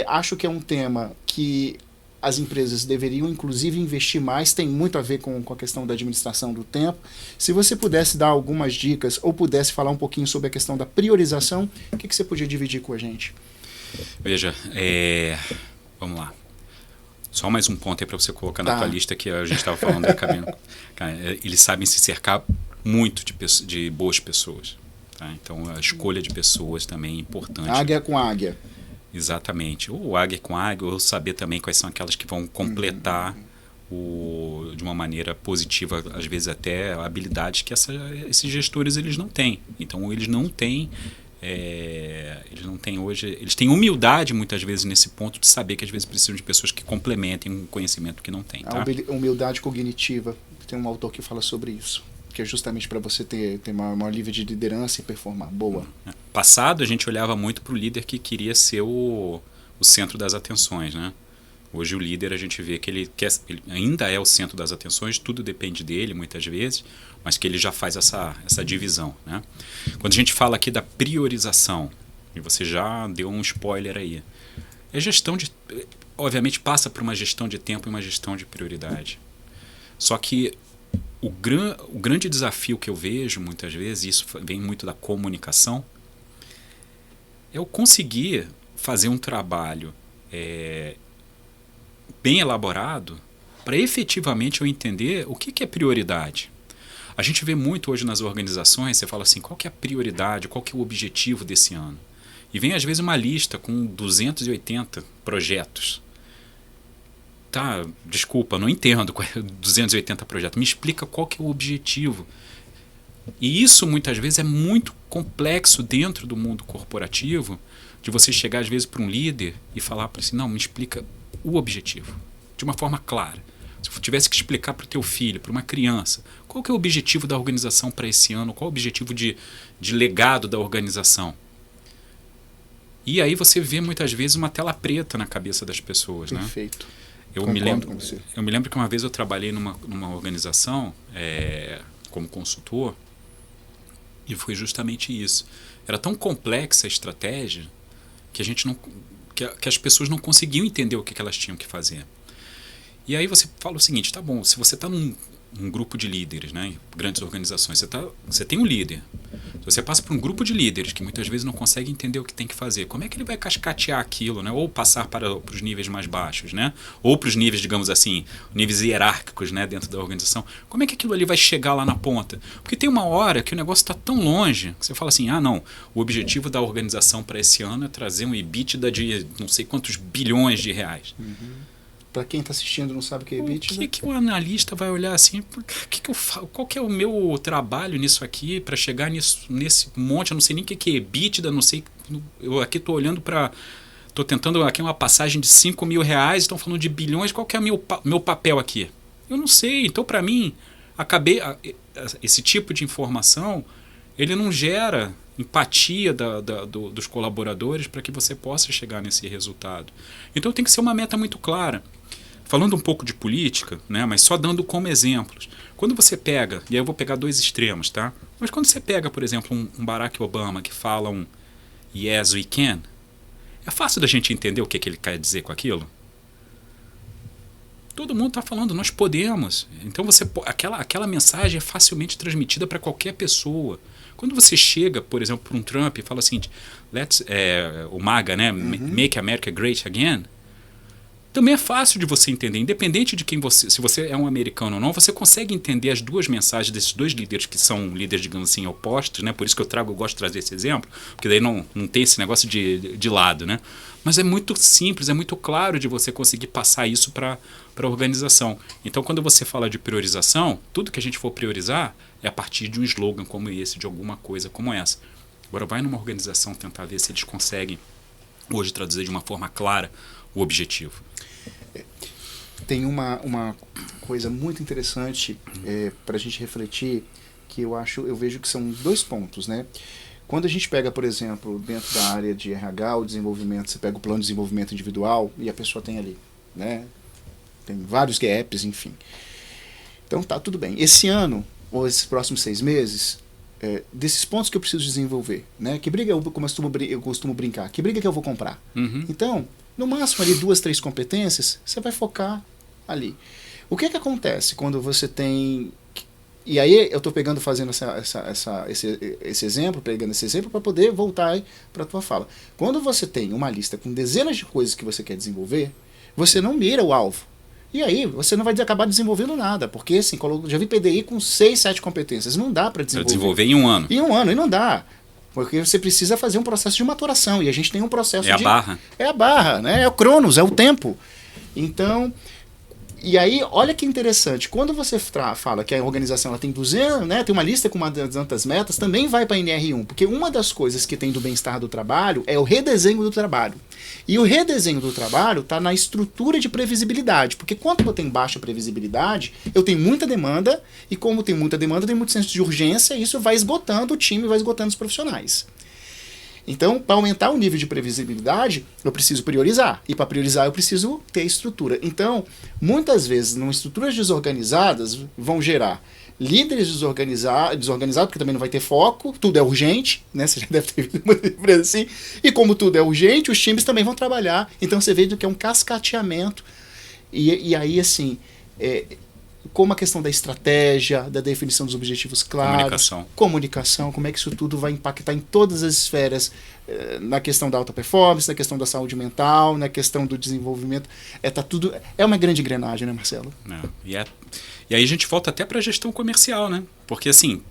Acho que é um tema que as empresas deveriam, inclusive, investir mais, tem muito a ver com a questão da administração do tempo. Se você pudesse dar algumas dicas ou pudesse falar um pouquinho sobre a questão da priorização, o que você podia dividir com a gente? Veja, vamos lá. Só mais um ponto aí para você colocar na tua lista que a gente estava falando da cabine. Eles sabem se cercar muito de boas pessoas. Tá? Então, a escolha de pessoas também é importante. Águia com águia. Exatamente. Ou águia com águia, ou saber também quais são aquelas que vão completar de uma maneira positiva, às vezes até habilidades que esses gestores eles não têm. Então eles não têm hoje, eles têm humildade muitas vezes nesse ponto de saber que às vezes precisam de pessoas que complementem um conhecimento que não tem. Tá? A humildade cognitiva, tem um autor que fala sobre isso, que é justamente para você ter uma nível de liderança e performar. Boa. Passado, a gente olhava muito para o líder que queria ser o centro das atenções, né? Hoje o líder, a gente vê que ele ainda é o centro das atenções, tudo depende dele muitas vezes, mas que ele já faz essa divisão, né? Quando a gente fala aqui da priorização, e você já deu um spoiler aí, obviamente passa por uma gestão de tempo e uma gestão de prioridade. Só que o grande desafio que eu vejo muitas vezes, isso vem muito da comunicação, eu conseguir fazer um trabalho bem elaborado para efetivamente eu entender o que é prioridade. A gente vê muito hoje nas organizações, você fala assim, qual que é a prioridade, qual que é o objetivo desse ano? E vem às vezes uma lista com 280 projetos. Tá, desculpa, não entendo 280 projetos. Me explica qual que é o objetivo. E isso muitas vezes é muito complexo dentro do mundo corporativo, de você chegar às vezes para um líder e falar para ele assim, não, me explica o objetivo, de uma forma clara. Se eu tivesse que explicar para o teu filho, para uma criança, qual que é o objetivo da organização para esse ano, qual é o objetivo de legado da organização. E aí você vê muitas vezes uma tela preta na cabeça das pessoas. Perfeito. Né? Eu me lembro que uma vez eu trabalhei numa organização como consultor e foi justamente isso. Era tão complexa a estratégia que que as pessoas não conseguiam entender o que elas tinham que fazer. E aí você fala o seguinte, tá bom, se você está num grupo de líderes, né, em grandes organizações, você tem um líder. Se você passa por um grupo de líderes que muitas vezes não consegue entender o que tem que fazer, como é que ele vai cascatear aquilo, né, ou passar para os níveis mais baixos, né, ou para os níveis, digamos assim, níveis hierárquicos, né, dentro da organização? Como é que aquilo ali vai chegar lá na ponta? Porque tem uma hora que o negócio está tão longe que você fala assim, não, o objetivo da organização para esse ano é trazer um EBITDA de não sei quantos bilhões de reais. Para quem está assistindo não sabe o que é EBITDA. O que o analista vai olhar assim, qual que é o meu trabalho nisso aqui para chegar nesse monte, eu não sei nem o que é EBITDA, não sei, eu aqui estou olhando para, estou tentando aqui uma passagem de 5 mil reais, estão falando de bilhões, qual que é o meu papel aqui? Eu não sei, então para mim, esse tipo de informação, ele não gera empatia dos colaboradores para que você possa chegar nesse resultado. Então tem que ser uma meta muito clara. Falando um pouco de política, né, mas só dando como exemplos. Quando você pega, e aí eu vou pegar dois extremos, tá? Mas quando você pega, por exemplo, um Barack Obama que fala um yes we can, é fácil da gente entender o que ele quer dizer com aquilo? Todo mundo está falando, nós podemos. Então aquela mensagem é facilmente transmitida para qualquer pessoa. Quando você chega, por exemplo, para um Trump e fala assim, o MAGA, né, Make America Great Again, também é fácil de você entender, independente de se você é um americano ou não, você consegue entender as duas mensagens desses dois líderes que são líderes, digamos assim, opostos, né? Por isso que eu gosto de trazer esse exemplo, porque daí não tem esse negócio de lado, né? Mas é muito simples, é muito claro de você conseguir passar isso para a organização. Então, quando você fala de priorização, tudo que a gente for priorizar é a partir de um slogan como esse, de alguma coisa como essa. Agora, vai numa organização tentar ver se eles conseguem hoje traduzir de uma forma clara o objetivo. Tem uma coisa muito interessante para a gente refletir, que eu vejo que são dois pontos, né? Quando a gente pega, por exemplo, dentro da área de RH, o desenvolvimento, você pega o plano de desenvolvimento individual e a pessoa tem ali, né? Tem vários gaps, enfim. Então tá, tudo bem. Esse ano, ou esses próximos 6 meses, desses pontos que eu preciso desenvolver, né? Que briga eu costumo brincar? Que briga que eu vou comprar? Então, no máximo ali 2, 3 competências, você vai focar ali. O que acontece quando você tem... E aí eu estou fazendo esse exemplo, pegando esse exemplo para poder voltar para a tua fala. Quando você tem uma lista com dezenas de coisas que você quer desenvolver, você não mira o alvo. E aí você não vai acabar desenvolvendo nada, porque assim, já vi PDI com 6, 7 competências, não dá para desenvolver. Desenvolver em um ano. Em um ano, e não dá. Porque você precisa fazer um processo de maturação, e a gente tem um processo a barra. É a barra, né? É o cronos, é o tempo. Então, e aí, olha que interessante, quando você fala que a organização ela tem 200, né, tem uma lista com 200 metas, também vai para a NR1, porque uma das coisas que tem do bem-estar do trabalho é o redesenho do trabalho. E o redesenho do trabalho está na estrutura de previsibilidade, porque quando eu tenho baixa previsibilidade, eu tenho muita demanda, e como tem muita demanda, tem muito senso de urgência, e isso vai esgotando o time, vai esgotando os profissionais. Então, para aumentar o nível de previsibilidade, eu preciso priorizar. E para priorizar, eu preciso ter estrutura. Então, muitas vezes, estruturas desorganizadas vão gerar líderes desorganizados, porque também não vai ter foco, tudo é urgente, né? Você já deve ter visto uma empresa assim. E como tudo é urgente, os times também vão trabalhar. Então, você vê que é um cascateamento. E aí, assim, como a questão da estratégia, da definição dos objetivos claros, comunicação, como é que isso tudo vai impactar em todas as esferas, na questão da alta performance, na questão da saúde mental, na questão do desenvolvimento. Tá tudo, é uma grande engrenagem, né, Marcelo? E aí a gente volta até para a gestão comercial, né? Porque assim,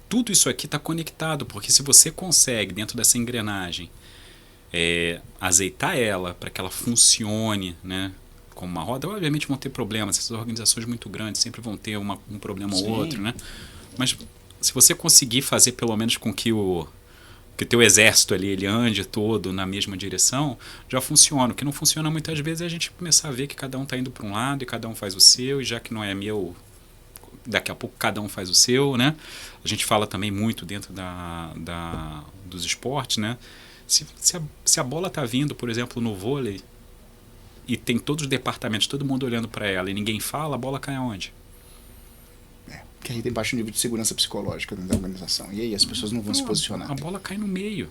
tudo isso aqui está conectado, porque se você consegue, dentro dessa engrenagem, azeitar ela para que ela funcione, né, como uma roda, obviamente vão ter problemas, essas organizações muito grandes sempre vão ter um problema ou outro, né? Mas se você conseguir fazer pelo menos com que o teu exército ali ele ande todo na mesma direção, já funciona. O que não funciona muitas vezes é a gente começar a ver que cada um está indo para um lado e cada um faz o seu, e já que não é meu, daqui a pouco cada um faz o seu, né? A gente fala também muito dentro dos esportes, né? Se a bola está vindo, por exemplo, no vôlei, e tem todos os departamentos, todo mundo olhando para ela e ninguém fala, a bola cai aonde? Que aí tem baixo nível de segurança psicológica dentro da organização. E aí as pessoas não vão se posicionar. A bola cai no meio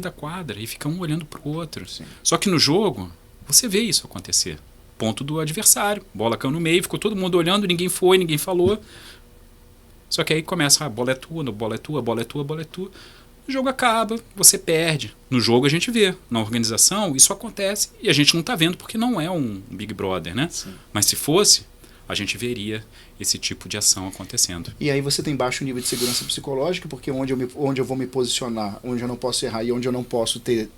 da quadra e fica um olhando para o outro. Sim. Só que no jogo, você vê isso acontecer. Ponto do adversário. Bola caiu no meio, ficou todo mundo olhando, ninguém foi, ninguém falou. Só que aí começa, a bola é tua, a bola é tua, a bola é tua, a bola é tua. O jogo acaba, você perde. No jogo a gente vê. Na organização isso acontece e a gente não está vendo porque não é um Big Brother, né? Sim. Mas se fosse, a gente veria esse tipo de ação acontecendo. E aí você tem baixo nível de segurança psicológica, porque onde eu vou me posicionar, onde eu não posso errar e onde eu não posso ter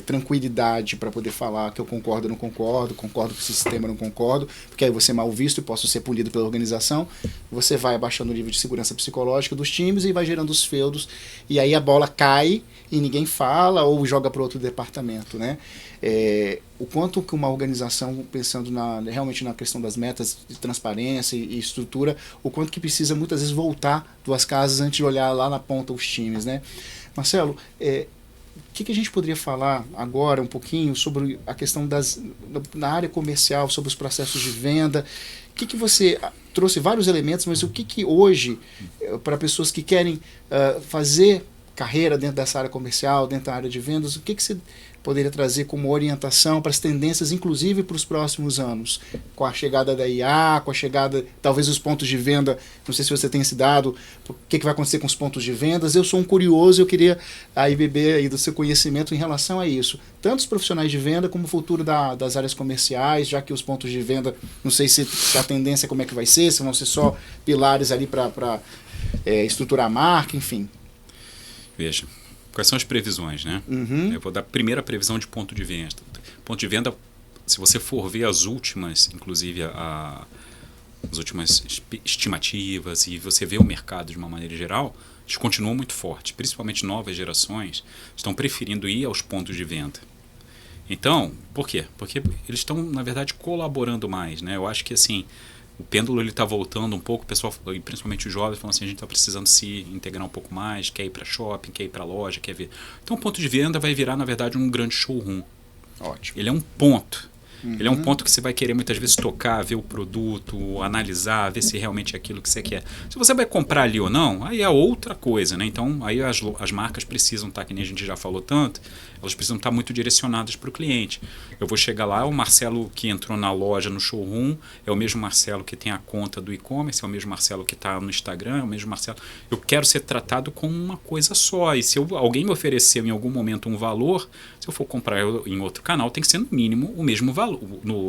tranquilidade para poder falar que eu concordo ou não concordo com esse sistema ou não concordo, porque aí você é mal visto e posso ser punido pela organização, você vai abaixando o nível de segurança psicológica dos times e vai gerando os feudos, e aí a bola cai e ninguém fala ou joga para outro departamento, né? O quanto que uma organização, pensando realmente na questão das metas de transparência e estrutura, o quanto que precisa muitas vezes voltar duas casas antes de olhar lá na ponta os times, né? Marcelo, o que a gente poderia falar agora um pouquinho sobre a questão na área comercial, sobre os processos de venda? O que você trouxe vários elementos, mas o que hoje, para pessoas que querem fazer carreira dentro dessa área comercial, dentro da área de vendas, o que você poderia trazer como orientação para as tendências, inclusive para os próximos anos? Com a chegada da IA, com a chegada, talvez os pontos de venda, não sei se você tem esse dado, o que vai acontecer com os pontos de vendas. Eu sou um curioso, eu queria aí beber aí do seu conhecimento em relação a isso. Tanto os profissionais de venda como o futuro das áreas comerciais, já que os pontos de venda, não sei se a tendência como é que vai ser, se vão ser só pilares ali para estruturar a marca, enfim. Veja, quais são as previsões, né? Uhum. Eu vou dar a primeira previsão de ponto de venda. Ponto de venda, se você for ver as últimas, inclusive as últimas estimativas, e você vê o mercado de uma maneira geral, eles continuam muito fortes. Principalmente novas gerações estão preferindo ir aos pontos de venda. Então, por quê? Porque eles estão, na verdade, colaborando mais, né? Eu acho que assim, o pêndulo está voltando um pouco, o pessoal, principalmente os jovens, falam assim, a gente está precisando se integrar um pouco mais, quer ir para shopping, quer ir para loja, quer ver. Então o ponto de venda vai virar, na verdade, um grande showroom. Ótimo. Ele é um ponto. Ele é um ponto que você vai querer muitas vezes tocar, ver o produto, analisar, ver se realmente é aquilo que você quer. Se você vai comprar ali ou não, aí é outra coisa, né? Então, aí as marcas precisam estar, que nem a gente já falou tanto, elas precisam estar muito direcionadas para o cliente. Eu vou chegar lá, o Marcelo que entrou na loja, no showroom, é o mesmo Marcelo que tem a conta do e-commerce, é o mesmo Marcelo que está no Instagram, é o mesmo Marcelo. Eu quero ser tratado como uma coisa só. E se alguém me oferecer em algum momento um valor, se eu for comprar em outro canal, tem que ser no mínimo o mesmo valor.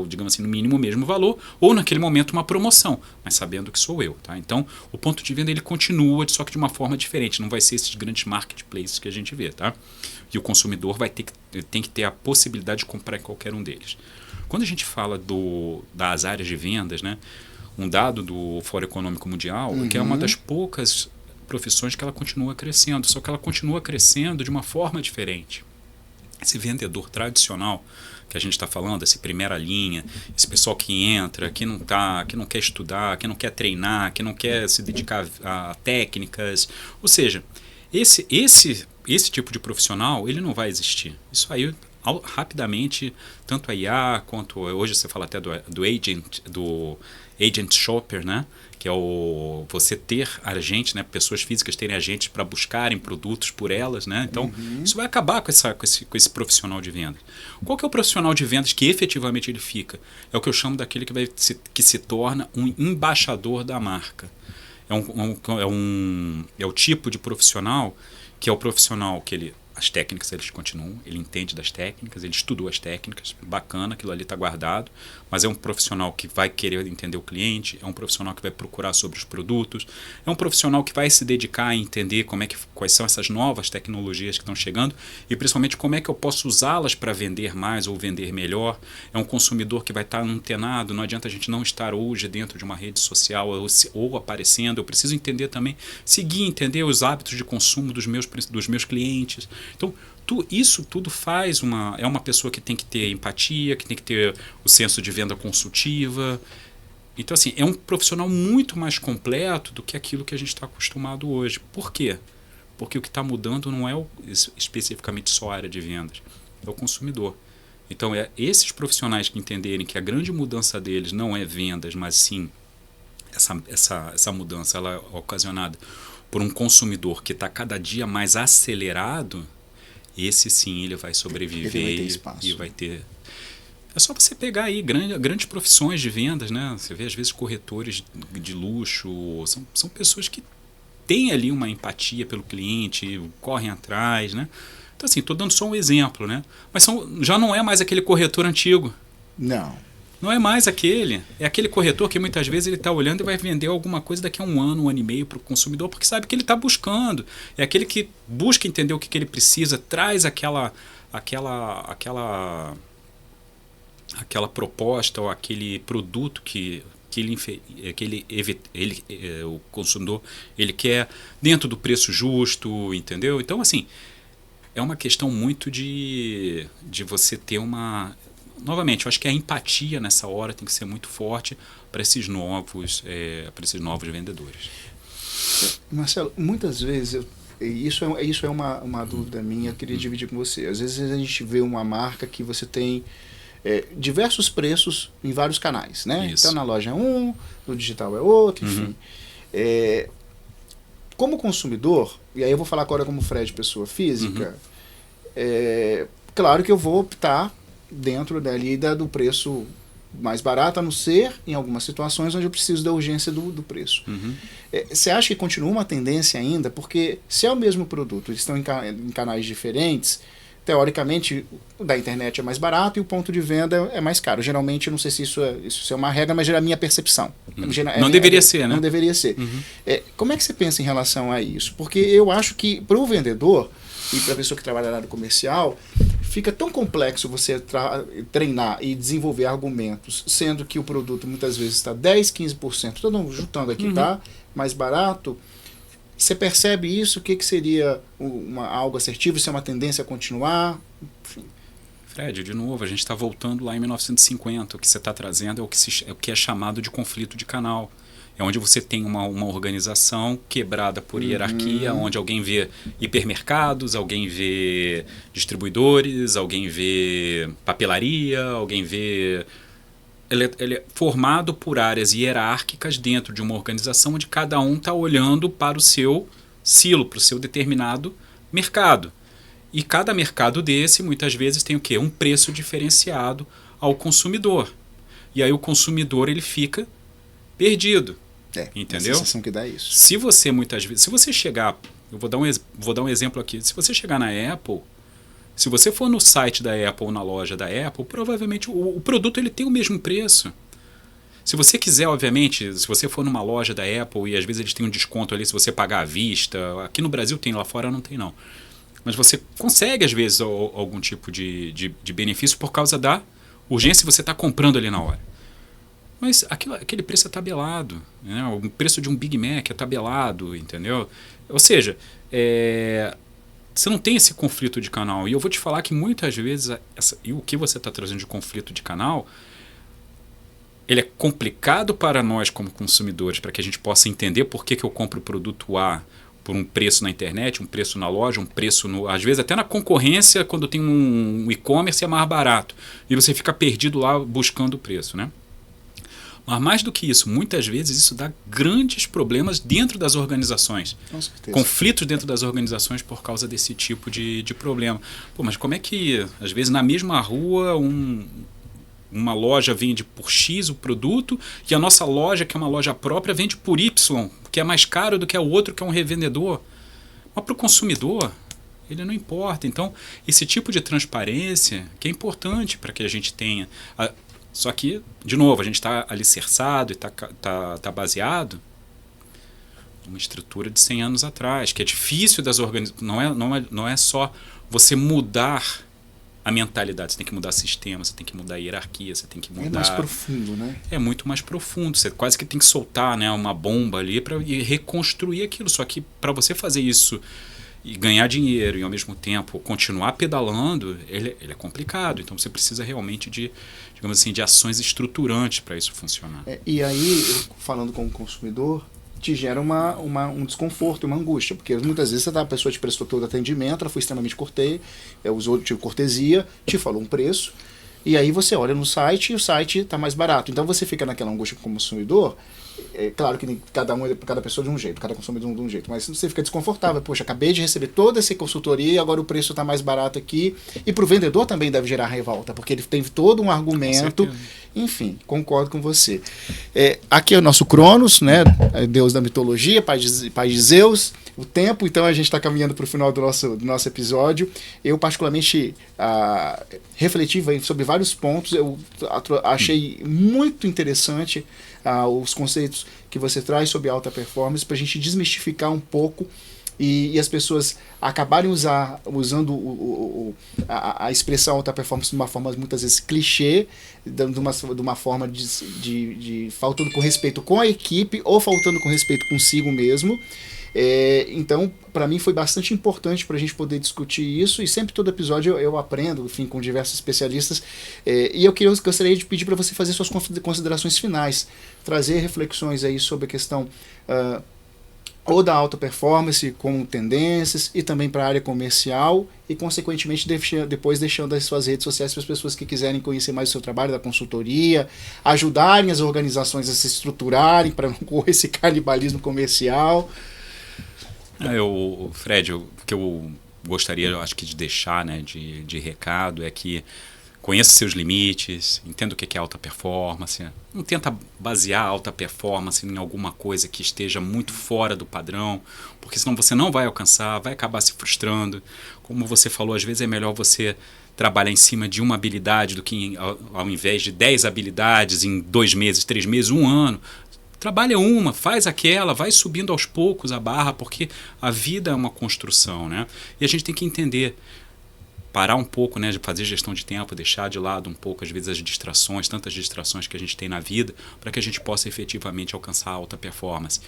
Digamos assim, no mínimo o mesmo valor, ou naquele momento uma promoção, mas sabendo que sou eu, tá? Então, o ponto de venda ele continua, só que de uma forma diferente, não vai ser esses grandes marketplaces que a gente vê, tá? E o consumidor tem que ter a possibilidade de comprar em qualquer um deles. Quando a gente fala das áreas de vendas, né, um dado do Fórum Econômico Mundial, que é uma das poucas profissões que ela continua crescendo, só que ela continua crescendo de uma forma diferente. Esse vendedor tradicional que a gente está falando, essa primeira linha, esse pessoal que entra, que não quer estudar, que não quer treinar, que não quer se dedicar a técnicas, ou seja, esse tipo de profissional ele não vai existir. Isso aí rapidamente, tanto a IA quanto hoje você fala até do agent shopper, né? Que é você ter agentes, né? Pessoas físicas terem agentes para buscarem produtos por elas, né? Então, isso vai acabar com esse profissional de vendas. Qual que é o profissional de vendas que efetivamente ele fica? É o que eu chamo daquele que se torna um embaixador da marca. É o tipo de profissional que é o profissional que as técnicas eles continuam, ele entende das técnicas, ele estudou as técnicas, bacana, aquilo ali está guardado, mas é um profissional que vai querer entender o cliente, é um profissional que vai procurar sobre os produtos, é um profissional que vai se dedicar a entender quais são essas novas tecnologias que estão chegando e principalmente como é que eu posso usá-las para vender mais ou vender melhor. É um consumidor que vai estar antenado, não adianta a gente não estar hoje dentro de uma rede social ou aparecendo, eu preciso entender também, entender os hábitos de consumo dos meus clientes. Então, isso tudo é uma pessoa que tem que ter empatia, que tem que ter o senso de venda consultiva. Então, assim, é um profissional muito mais completo do que aquilo que a gente está acostumado hoje. Por quê? Porque o que está mudando não é especificamente só a área de vendas, é o consumidor. Então, esses profissionais que entenderem que a grande mudança deles não é vendas, mas sim essa mudança ela é ocasionada por um consumidor que está cada dia mais acelerado, esse sim ele vai sobreviver ele vai ter espaço. E vai ter... É só você pegar aí grandes profissões de vendas, né? Você vê às vezes corretores de luxo, são pessoas que têm ali uma empatia pelo cliente, correm atrás, né? Então assim, estou dando só um exemplo, né? Mas já não é mais aquele corretor antigo. Não é mais aquele. É aquele corretor que muitas vezes ele está olhando e vai vender alguma coisa daqui a um ano e meio para o consumidor, porque sabe que ele está buscando. É aquele que busca entender o que ele precisa, traz aquela proposta ou aquele produto que o consumidor ele quer dentro do preço justo, entendeu? Então, assim, é uma questão muito de você ter uma... Novamente, eu acho que a empatia nessa hora tem que ser muito forte para esses novos vendedores. Marcelo, muitas vezes, isso é uma dúvida minha, eu queria dividir com você. Às vezes a gente vê uma marca que você tem diversos preços em vários canais, né? Isso. Então na loja é um, no digital é outro, enfim. Como consumidor, e aí eu vou falar agora como Fred, pessoa física, claro que eu vou optar dentro dali do preço mais barato, a não ser em algumas situações onde eu preciso da urgência do preço. Você acha que continua uma tendência ainda? Porque se é o mesmo produto, eles estão em canais diferentes, teoricamente o da internet é mais barato e o ponto de venda é mais caro. Geralmente, eu não sei se isso é uma regra, mas é a minha percepção. Não deveria ser, né? Não deveria ser. Como é que você pensa em relação a isso? Porque eu acho que para o vendedor e para a pessoa que trabalha na área comercial, fica tão complexo você treinar e desenvolver argumentos, sendo que o produto muitas vezes está 10%, 15%, estou juntando aqui, tá? Mais barato. Você percebe isso? O que seria algo assertivo? Se é uma tendência a continuar? Enfim. Fred, de novo, a gente está voltando lá em 1950. O que você está trazendo é o que é chamado de conflito de canal. É onde você tem uma organização quebrada por hierarquia, onde alguém vê hipermercados, alguém vê distribuidores, alguém vê papelaria, alguém vê... Ele é formado por áreas hierárquicas dentro de uma organização onde cada um está olhando para o seu silo, para o seu determinado mercado. E cada mercado desse, muitas vezes, tem o quê? Um preço diferenciado ao consumidor. E aí o consumidor ele fica perdido. Entendeu? A sensação que dá isso. Se você chegar, eu vou dar um exemplo aqui. Se você chegar na Apple, se você for no site da Apple ou na loja da Apple, provavelmente o produto ele tem o mesmo preço. Se você quiser, obviamente, se você for numa loja da Apple e às vezes eles têm um desconto ali se você pagar à vista, aqui no Brasil tem, lá fora não tem não. Mas você consegue às vezes algum tipo de benefício por causa da urgência você está comprando ali na hora. Mas aquele preço é tabelado, né? O preço de um Big Mac é tabelado, entendeu? Ou seja, você não tem esse conflito de canal. E eu vou te falar que muitas vezes e o que você está trazendo de conflito de canal, ele é complicado para nós como consumidores, para que a gente possa entender por que eu compro o produto A por um preço na internet, um preço na loja, um preço, às vezes até na concorrência, quando tem um e-commerce é mais barato. E você fica perdido lá buscando o preço, né? Mas mais do que isso, muitas vezes isso dá grandes problemas dentro das organizações. Com certeza. Conflitos dentro das organizações por causa desse tipo de problema. Pô, mas como é que, às vezes, na mesma rua, uma loja vende por X o produto e a nossa loja, que é uma loja própria, vende por Y, que é mais caro do que o outro, que é um revendedor. Mas para o consumidor, ele não importa. Então, esse tipo de transparência que é importante para que a gente tenha... Só que, de novo, a gente está alicerçado e está baseado numa estrutura de 100 anos atrás, que é difícil das organizações. Não é só você mudar a mentalidade, você tem que mudar sistema, você tem que mudar a hierarquia, você tem que mudar... É mais profundo, né? É muito mais profundo. Você quase que tem que soltar, né, uma bomba ali para reconstruir aquilo. Só que para você fazer isso e ganhar dinheiro e ao mesmo tempo continuar pedalando, ele é complicado. Então você precisa realmente de, digamos assim, de ações estruturantes para isso funcionar. E aí, falando como consumidor, te gera um desconforto, uma angústia, porque muitas vezes a pessoa te prestou todo o atendimento, ela foi extremamente usou de cortesia, te falou um preço, e aí você olha no site e o site está mais barato. Então você fica naquela angústia como consumidor. É claro que cada pessoa de um jeito, cada consumidor de um jeito, mas você fica desconfortável. Poxa, acabei de receber toda essa consultoria e agora o preço está mais barato aqui. E para o vendedor também deve gerar revolta, porque ele tem todo um argumento. Enfim, concordo com você. Aqui é o nosso Cronos, né? Deus da mitologia, pai de Zeus, o tempo. Então a gente está caminhando para o final do nosso episódio. Eu particularmente refleti sobre vários pontos. Eu achei muito interessante os conceitos que você traz sobre alta performance, para a gente desmistificar um pouco e as pessoas acabarem usando a expressão alta performance de uma forma muitas vezes clichê, de uma forma de faltando com respeito com a equipe ou faltando com respeito consigo mesmo. Então, para mim foi bastante importante para a gente poder discutir isso, e sempre todo episódio eu aprendo, enfim, com diversos especialistas, e eu gostaria de pedir para você fazer suas considerações finais, trazer reflexões aí sobre a questão ou da alta performance como tendências, e também para a área comercial, e consequentemente depois deixando as suas redes sociais para as pessoas que quiserem conhecer mais o seu trabalho da consultoria, ajudarem as organizações a se estruturarem para não correr esse canibalismo comercial. Fred, o que eu gostaria, eu acho que de deixar, né, de recado é que conheça seus limites, entenda o que é alta performance, não tenta basear a alta performance em alguma coisa que esteja muito fora do padrão, porque senão você não vai alcançar, vai acabar se frustrando. Como você falou, às vezes é melhor você trabalhar em cima de uma habilidade do que ao invés de 10 habilidades em 2 meses, 3 meses, 1 ano. Trabalha uma, faz aquela, vai subindo aos poucos a barra, porque a vida é uma construção, né? E a gente tem que entender, parar um pouco, né, de fazer gestão de tempo, deixar de lado um pouco, às vezes, as distrações, tantas distrações que a gente tem na vida, para que a gente possa efetivamente alcançar a alta performance.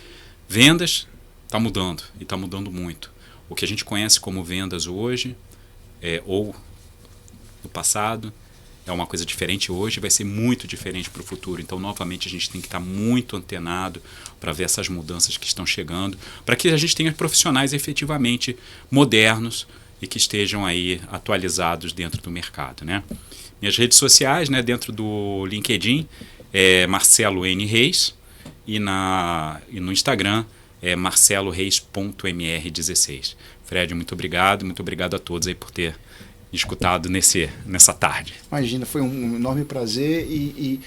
Vendas está mudando, e está mudando muito. O que a gente conhece como vendas hoje, ou no passado, é uma coisa diferente hoje, vai ser muito diferente para o futuro. Então, novamente, a gente tem que estar muito antenado para ver essas mudanças que estão chegando, para que a gente tenha profissionais efetivamente modernos e que estejam aí atualizados dentro do mercado, né? Minhas redes sociais, né, dentro do LinkedIn, é Marcelo N. Reis, e no Instagram é marceloreis.mr16. Fred, muito obrigado a todos aí por ter escutado nessa tarde. Imagina, foi um enorme prazer e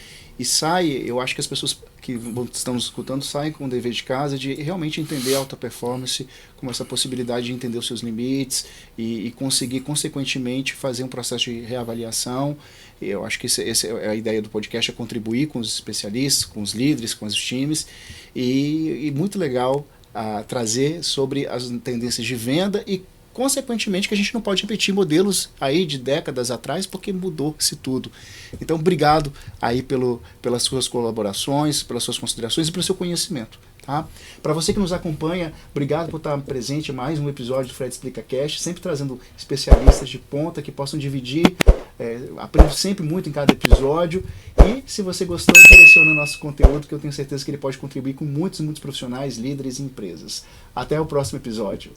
eu acho que as pessoas que estão nos escutando saem com o dever de casa de realmente entender a alta performance como essa possibilidade de entender os seus limites e conseguir, consequentemente, fazer um processo de reavaliação. Eu acho que essa é a ideia do podcast, é contribuir com os especialistas, com os líderes, com os times, e muito legal trazer sobre as tendências de venda e, consequentemente, que a gente não pode repetir modelos aí de décadas atrás, porque mudou-se tudo. Então, obrigado aí pelas suas colaborações, pelas suas considerações e pelo seu conhecimento. Tá? Para você que nos acompanha, obrigado por estar presente em mais um episódio do Fred Explica Cast, sempre trazendo especialistas de ponta que possam dividir aprendo sempre muito em cada episódio. E se você gostou, direciona o nosso conteúdo, que eu tenho certeza que ele pode contribuir com muitos profissionais, líderes e empresas. Até o próximo episódio.